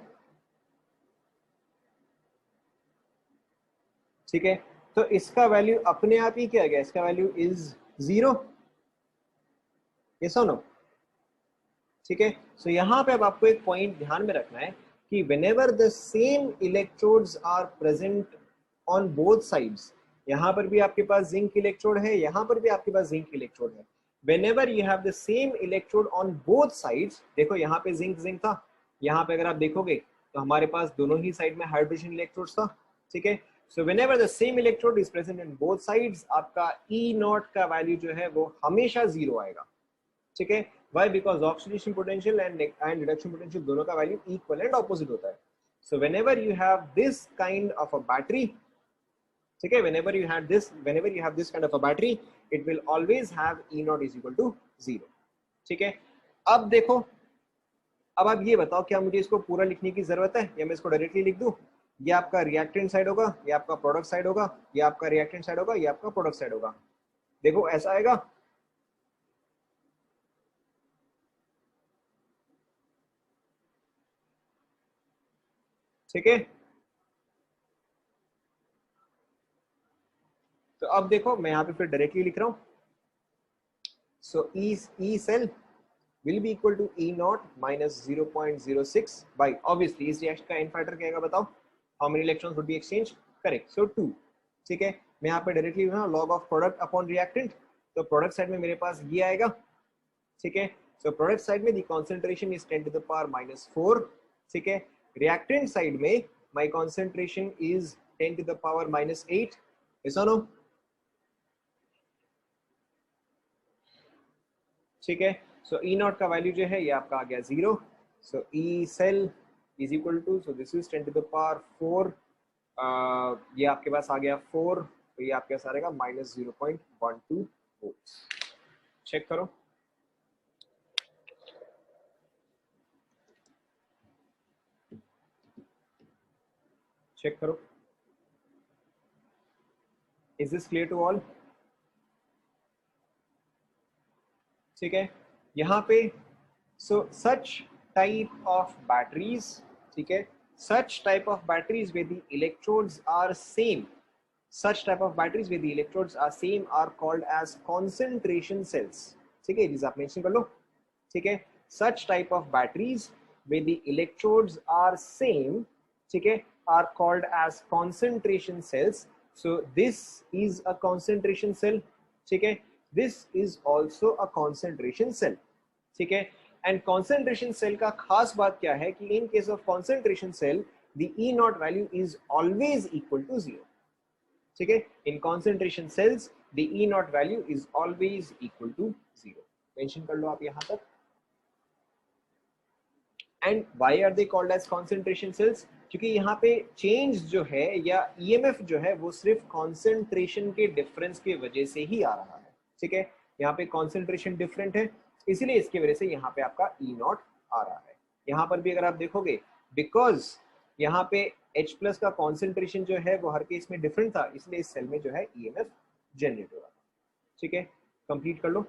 ठीक है, तो इसका वैल्यू अपने आप ही क्या गया, इसका वैल्यू इज 0, ये सुनो। ठीक है, सो यहाँ पे अब आपको एक पॉइंट ध्यान में रखना है कि whenever the same electrodes are present on both sides, यहाँ पर भी आपके पास जिंक इलेक्ट्रोड है, यहाँ पर भी आपके पास जिंक इलेक्ट्रोड है, whenever you have the same electrode on both sides, देखो यहाँ पे जिंक जिंक था, यहाँ पे अगर आप देखोगे तो हमारे पास दोनों ही साइड में हाइड्रोजन इलेक्ट्रोड्स था। ठीक है, सो whenever the same electrode is present in both sides, आपका E नॉट का वैल्यू जो है वो हमेशा 0 आएगा। ठीक है, why? Because oxidation potential and reduction potential दोनों का वैल्यू इक्वल एंड ऑपोजिट होता है। So whenever you have this kind of a battery, ठीक है, whenever you have this kind of a battery, it will always have E naught is equal to 0। ठीक है, अब देखो, अब आप ये बताओ क्या मुझे इसको पूरा लिखने की जरूरत है या मैं इसको डायरेक्टली लिख दूं, ये आपका रिएक्टेंट साइड होगा, ये आपका प्रोडक्ट साइड होगा, ये आपका रिएक्टेंट साइड होगा, ये आपका प्रोडक्ट साइड होगा। देखो ऐसा आएगा, ठीक है। तो अब देखो मैं यहाँ पे फिर डायरेक्टली लिख रहा हूँ, so E cell will be equal to E naught minus 0.06 by, obviously इस रिएक्शन का एंड फैक्टर क्या आएगा बताओ, how many electrons would be exchanged, correct, so 2। ठीक है, मैं यहाँ पे directly log of product upon reactant, तो प्रोडक्ट साइड में मेरे पास ये आएगा। ठीक है, सो प्रोडक्ट साइड में the concentration is 10 to the power -4। ठीक है, रिएक्टेंट साइड में my concentration is 10 to the power -8, ऐसा नो। ठीक है, सो ई नॉट का वैल्यू जो है ये आपका आ गया 0, so E cell is equal to, so this is 10 to the power 4, ये आपके पास आ गया 4, तो ये आपके पास आ रहेगा -0.12 वोल्ट्स। चेक करो, चेक करो, is this clear to all. ठीक है, यहाँ पे so such type of batteries, ठीक है, such type of batteries where the electrodes are same, such type of batteries where the electrodes are same are called as concentration cells। ठीक है, जिसे आप मेंशन कर लो। ठीक है, such type of batteries where the electrodes are same, ठीक है, are called as concentration cells। So this is a concentration cell। ठीक है, this is also a concentration cell। ठीक है, एंड कॉन्सेंट्रेशन सेल का खास बात क्या है कि in case of concentration cell the E not value is always equal to 0। ठीक है, in concentration cells the E not value is always equal to 0, mention कर लो आप यहां तक। And why are they called as concentration cells, क्योंकि यहाँ पे चेंज जो है या ईएमएफ जो है वो सिर्फ कॉन्सेंट्रेशन के डिफरेंस की वजह से ही आ रहा है, ठीक है। यहाँ पे कॉन्सेंट्रेशन डिफरेंट है, इसीलिए इसकी वजह से यहाँ पे आपका ई नॉट आ रहा है। यहाँ पर भी अगर आप देखोगे, बिकॉज यहाँ पे H प्लस का कॉन्सेंट्रेशन जो है वो हर केस में डिफरेंट था, इसलिए इस सेल में जो है ईएमएफ जनरेट हो रहा था, ठीक है। कंप्लीट कर लो।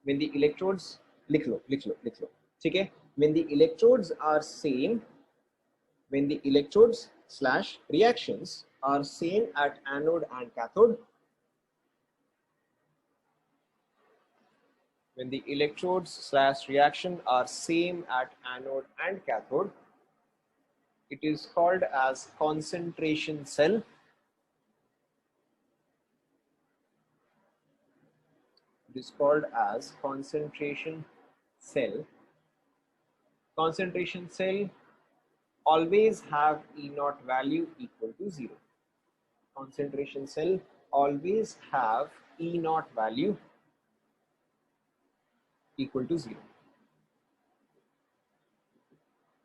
when the electrodes, लिख लो लिख लो लिख लो, ठीक है। when the electrodes are same, when the electrodes slash reactions are same at anode and cathode, when the electrodes slash reaction are same at anode and cathode, it is called as concentration cell. It is called as concentration cell. Concentration cell always have E naught value equal to 0. Concentration cell always have E naught value equal to 0.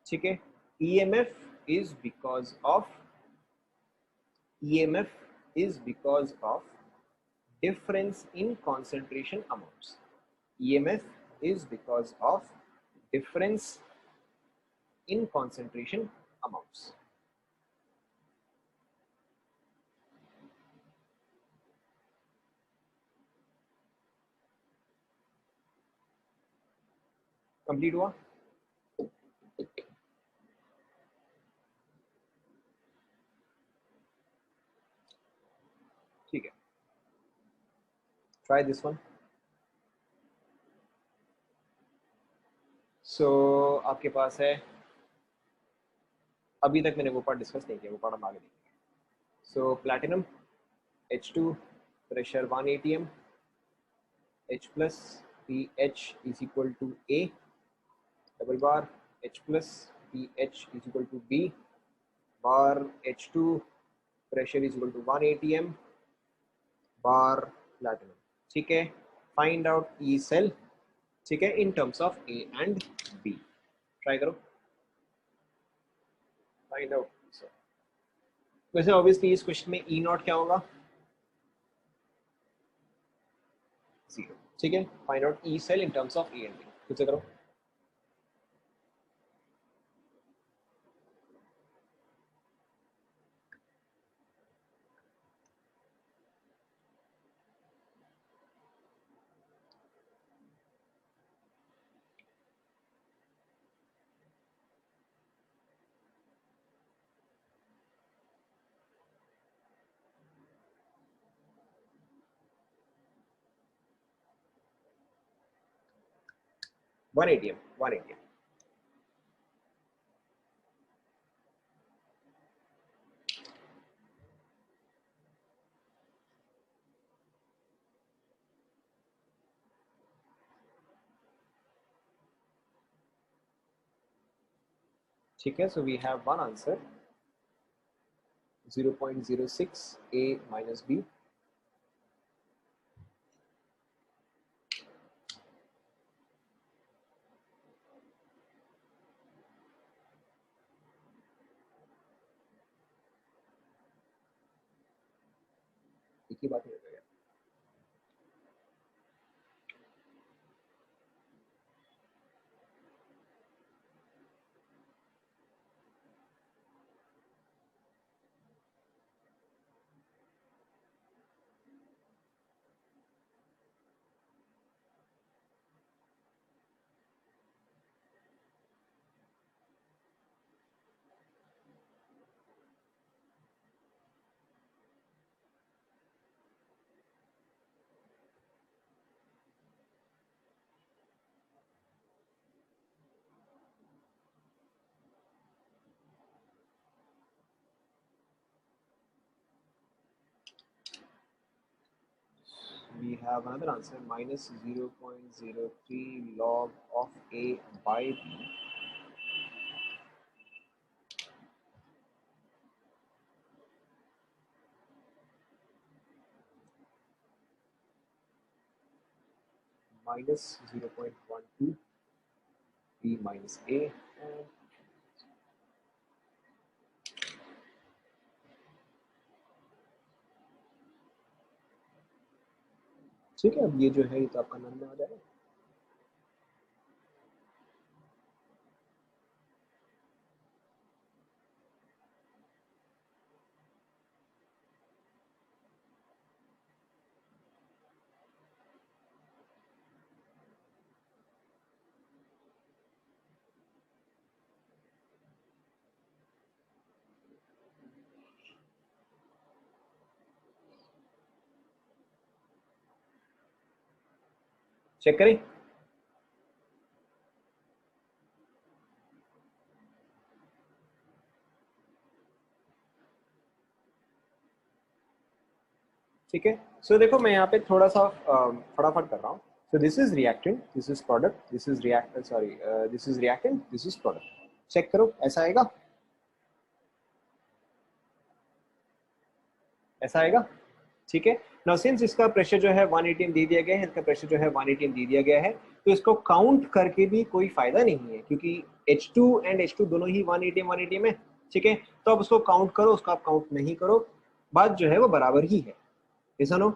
ठीक है। EMF is because of difference in concentration amounts. EMF is because of difference in concentration amounts. Complete हुआ? ठीक है, try this one. सो आपके पास है, अभी तक मैंने वो पार्ट डिस्कस नहीं किया, वो पार्ट हम आगे देखेंगे। So platinum H2 pressure 1 atm, H plus pH is equal to A, double bar H plus pH is equal to B, bar H2 pressure is equal to 1 atm, bar platinum, ठीक है। Find out E cell, ठीक है, in terms of A and B। Try करो, find out E cell. वैसे obviously इस question में E not क्या होगा? 0, ठीक है। Find out E cell in terms of A and B, खुद से करो। One ATM, one ATM. ठीक है, so we have one answer 0.06 A minus B। एक ही बात है। We have another answer, minus 0.03 log of A by B, minus 0.12 B minus A. ठीक है, अब ये जो है ये तो आपका नन में आ जाएगा। चेक करें। ठीक है, सो देखो मैं यहाँ पे थोड़ा सा फटाफट कर रहा हूँ। So this is reactant, this is product, this is react sorry this is reactant, this is product. Check करो, ऐसा आएगा, ऐसा आएगा। ठीक है, नाउ सिंस इसका प्रेशर जो है 180 दे दिया गया है, इसका प्रेशर जो है 180 दे दिया गया है, तो इसको काउंट करके भी कोई फायदा नहीं है, क्योंकि H2 एंड H2 दोनों ही 180 180 में। ठीक है, तो अब उसको काउंट करो, उसको आप काउंट नहीं करो, बात जो है वो बराबर ही है, ऐसा नो।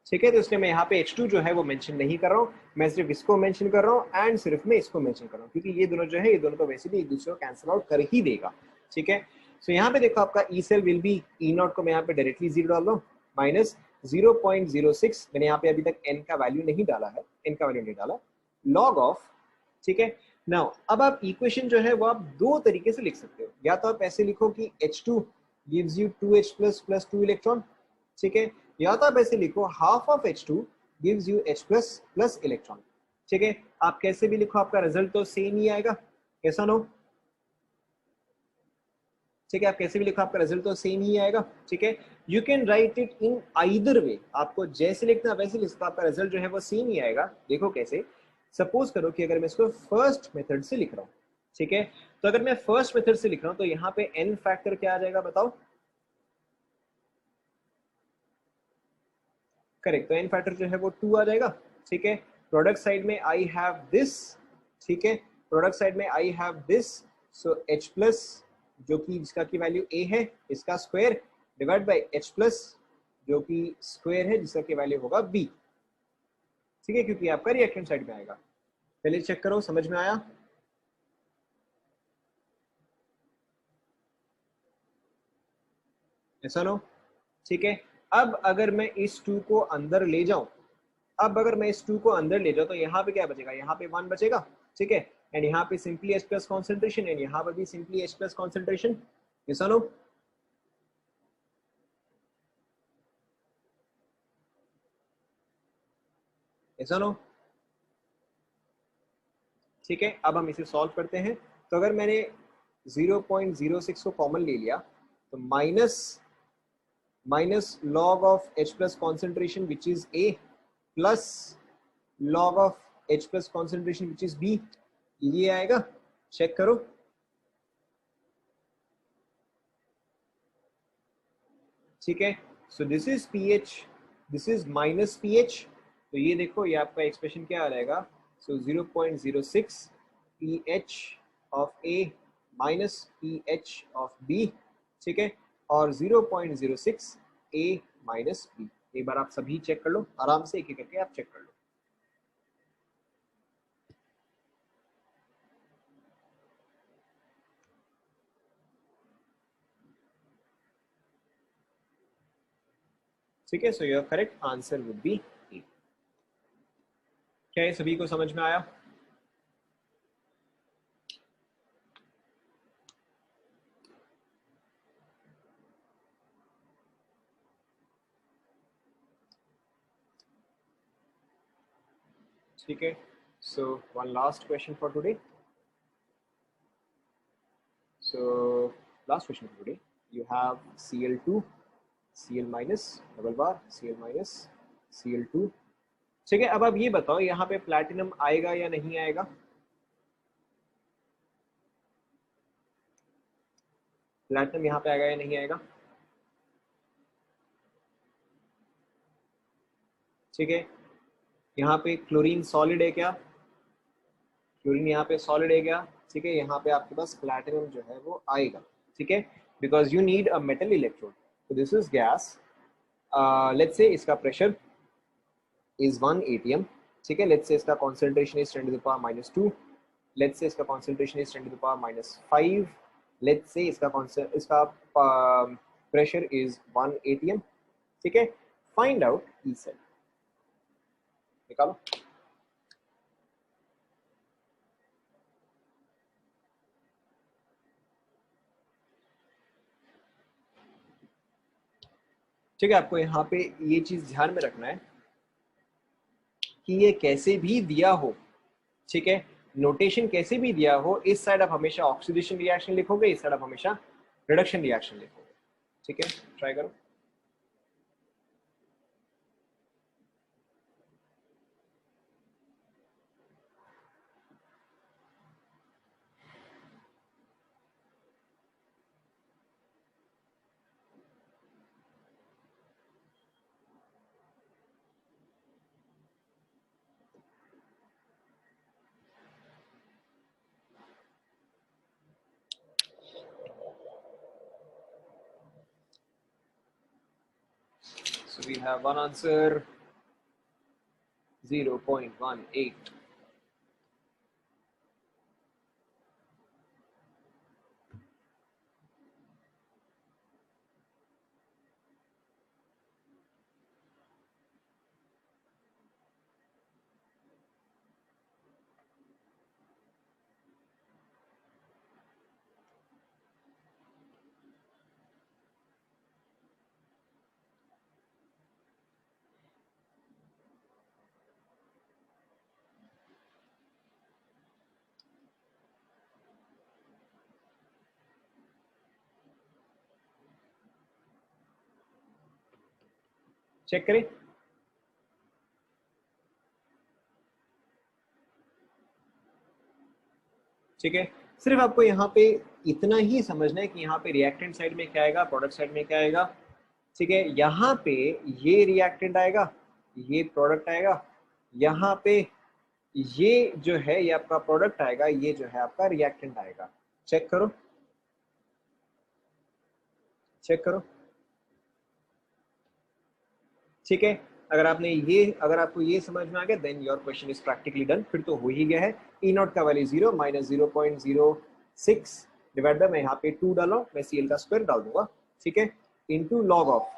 ठीक है, तो इसलिए मैं यहाँ पे H2 जो है वो मेंशन नहीं कर रहा हूँ, मैं सिर्फ इसको मेंशन कर रहा हूँ एंड सिर्फ मैं इसको मेंशन कर रहा हूँ, क्योंकि ये दोनों जो है ये दोनों तो वैसे भी एक दूसरे को कैंसिल आउट कर ही देगा। ठीक है, सो यहाँ पे देखो आपका E cell will be E not को मैं यहाँ पे डायरेक्टली 0 डाल दूँ, माइनस 0.06, मैंने यहाँ पे अभी तक एन का वैल्यू नहीं डाला है, एन का वैल्यू नहीं डाला, लॉग ऑफ। ठीक है, नाउ अब आप इक्वेशन जो है वो आप दो तरीके से लिख सकते हो, या तो आप ऐसे लिखो कि H2 gives you 2H plus 2 electron. ठीक है, या तो आप ऐसे लिखो half of H2 gives you H plus electron. ठीक है, आप कैसे भी लिखो आपका रिजल्ट तो सेम ही आएगा, कैसा नो। ठीक है, आप कैसे भी लिखो आपका रिजल्ट तो सेम ही आएगा। ठीक है, you can write it in either way, आपको जैसे लिखना वैसे लिखना, आपका रिजल्ट जो है वो सेम ही आएगा। देखो कैसे, सपोज करो कि अगर मैं इसको फर्स्ट मेथड से लिख रहा हूँ, ठीक है, तो अगर मैं फर्स्ट मेथड से लिख रहा हूँ तो यहाँ पे एन फैक्टर क्या आ जाएगा बताओ। करेक्ट, तो एन फैक्टर जो है वो 2 आ जाएगा। ठीक है, प्रोडक्ट साइड में आई हैव दिस। ठीक है, प्रोडक्ट साइड में I have this, so H plus जो कि जिसका की वैल्यू A है, इसका square divide by H plus जो कि स्क्वायर है जिसका की वैल्यू होगा B। ठीक है, क्योंकि आपका रिएक्टेंट साइड में आएगा। पहले चेक करो, समझ में आया, ऐसा नो। ठीक है, अब अगर मैं इस 2 को अंदर ले जाऊं, अब अगर मैं इस 2 को अंदर ले जाऊं तो यहाँ पे क्या बचेगा, यहाँ पे 1 बचेगा। ठीक है, एंड यहाँ पे simply H plus concentration, and यहाँ पर भी सिंपली H प्लस कॉन्सेंट्रेशन, ऐसा नो। ऐसा नो। ठीक है, अब हम इसे सॉल्व करते हैं। तो अगर मैंने 0.06 को कॉमन ले लिया, तो minus minus log of H plus concentration which is A plus log of H plus concentration which is B, ये आएगा। चेक करो, ठीक है, so this is pH, this is minus pH, तो ये देखो ये आपका एक्सप्रेशन क्या आ जाएगा, सो 0.06 pH of A minus pH of B। ठीक है, और 0.06 A माइनस B। एक बार आप सभी चेक कर लो आराम से, एक एक करके आप चेक कर लो। ठीक है, so your correct answer would be A. क्या ये सभी को समझ में आया? ठीक है, so one last question for today. So last question for today, you have Cl2, Cl minus, double bar, Cl minus, Cl2। ठीक है, अब आप ये बताओ यहाँ पे प्लैटिनम आएगा या नहीं आएगा? प्लैटिनम यहाँ पे आएगा या नहीं आएगा? ठीक है, यहाँ पे क्लोरीन सॉलिड है क्या, क्लोरीन यहाँ पे सॉलिड है क्या, ठीक है, यहाँ पे आपके पास प्लैटिनम जो है वो आएगा, ठीक है, because you need a metal electrode. तो this is gas, let's say इसका प्रेशर इज 1 atm, ठीक है, लेट्स से इसका concentration is 10 to the power -2, let's say इसका concentration is 10 to the power -5, let's say इसका प्रेशर इज 1 atm, ठीक है। Find out E cell, निकालो। ठीक है, आपको यहाँ पे ये चीज ध्यान में रखना है कि ये कैसे भी दिया हो, ठीक है, नोटेशन कैसे भी दिया हो, इस साइड आप हमेशा ऑक्सीडेशन रिएक्शन लिखोगे, इस साइड आप हमेशा रिडक्शन रिएक्शन लिखोगे, ठीक है, ट्राई करो। So we have one answer, 0.18. Check करें। ठीक है, सिर्फ आपको यहाँ पे इतना ही समझना है कि यहाँ पे रिएक्टेंट साइड में क्या आएगा, प्रोडक्ट साइड में क्या आएगा, ठीक है। यहाँ पे ये रिएक्टेंट आएगा, ये प्रोडक्ट आएगा, यहाँ पे ये जो है ये आपका प्रोडक्ट आएगा, ये जो है आपका रिएक्टेंट आएगा। चेक करो, चेक करो, ठीक है। अगर आपको ये समझ में आ गया, then your question is practically done, फिर तो हो ही गया है। ई नॉट का वैल्यू 0 -0.06 डिवाइड बाय, मैं यहाँ पे 2 डाला, मैं सीएल का स्क्वायर डाल दूंगा, ठीक है, इनटू लॉग ऑफ,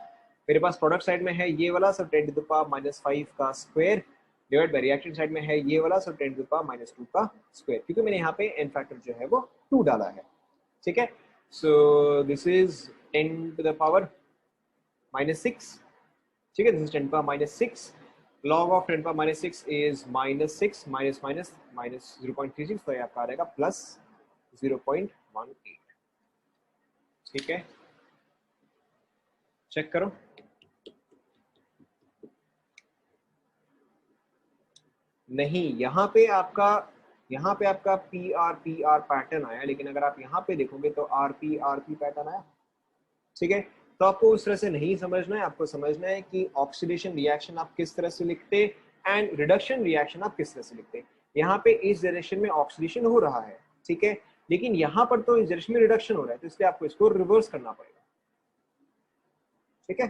मेरे पास प्रोडक्ट साइड में है ये वाला, सब 10 to the power -5 का square divide by reactant side में है ये वाला, सब 10 to the power -2 का स्क्वायर, क्योंकि मैंने यहाँ पे एन फैक्टर जो है वो 2 डाला है, ठीक है। So this is 10 to the power -6, ठीक है, this is 10 power -6, log of 10 power -6 is -6 minus minus minus 0.36, तो ये आपका आ रहेगा प्लस 0.18, ठीक है। चेक करो, नहीं, यहाँ पे आपका पी आर पैटर्न आया, लेकिन अगर आप यहाँ पे देखोगे तो आर पी पैटर्न आया, ठीक है। तो आपको उस तरह से नहीं समझना है, आपको समझना है कि ऑक्सीडेशन रिएक्शन आप किस तरह से लिखते एंड रिडक्शन रिएक्शन आप किस तरह से लिखते। यहाँ पे इस डायरेक्शन में ऑक्सीडेशन हो रहा है, ठीक है, लेकिन यहाँ पर तो इस डायरेक्शन में रिडक्शन हो रहा है, तो इसलिए आपको इसको रिवर्स करना पड़ेगा, ठीक है।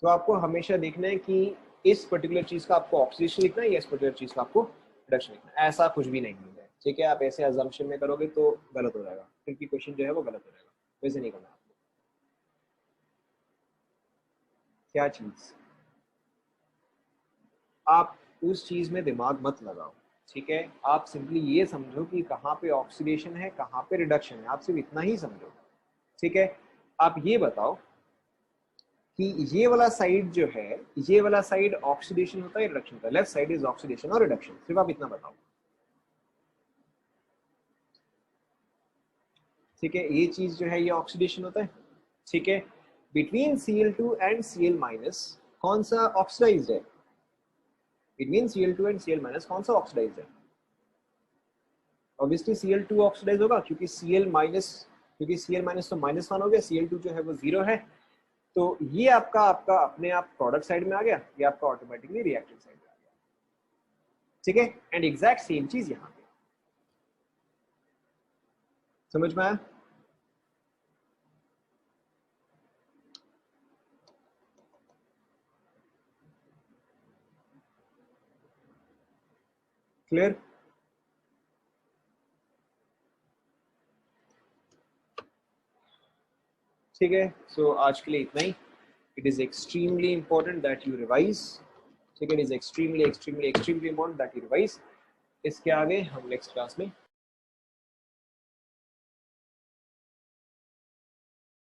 तो आपको हमेशा देखना है कि इस पर्टिकुलर चीज का आपको ऑक्सीडेशन लिखना है या इस पर्टिकुलर चीज का आपको रिडक्शन लिखना है, ऐसा कुछ भी नहीं है, ठीक है। आप ऐसे अजम्पशन में करोगे तो गलत हो जाएगा, क्योंकि क्वेश्चन जो है वो गलत हो जाएगा, वैसे नहीं करना आपको। क्या चीज, आप उस चीज में दिमाग मत लगाओ, ठीक है। आप सिंपली ये समझो कि कहाँ पे ऑक्सीडेशन है, कहाँ पे रिडक्शन है, आप सिर्फ इतना ही समझो, ठीक है। आप ये बताओ कि ये वाला साइड जो है, ये वाला साइड ऑक्सीडेशन होता है रिडक्शन होता है, लेफ्ट साइड इज ऑक्सीडेशन और रिडक्शन, सिर्फ आप इतना बताओ, ठीक है। ये चीज जो है ये ऑक्सीडेशन होता है, ठीक है। Between Cl2 and Cl minus कौन सा ऑक्सीडाइज्ड है, between Cl2 and Cl minus कौन सा ऑक्सीडाइज्ड है, ऑब्वियसली Cl2 ऑक्सीडाइज होगा, क्योंकि Cl माइनस तो -1 हो गया, Cl2 जो है वो 0 है, तो ये आपका आपका अपने आप प्रोडक्ट साइड में आ गया, ये आपका ऑटोमेटिकली रिएक्टेंट साइड में आ गया, ठीक है। एंड एग्जैक्ट सेम चीज यहाँ पे, समझ में आया? क्लियर? ठीक है, सो आज के लिए इतना ही। It is extremely important that you revise, ठीक है, it is extremely extremely extremely important that you revise. इसके आगे हम नेक्स्ट क्लास में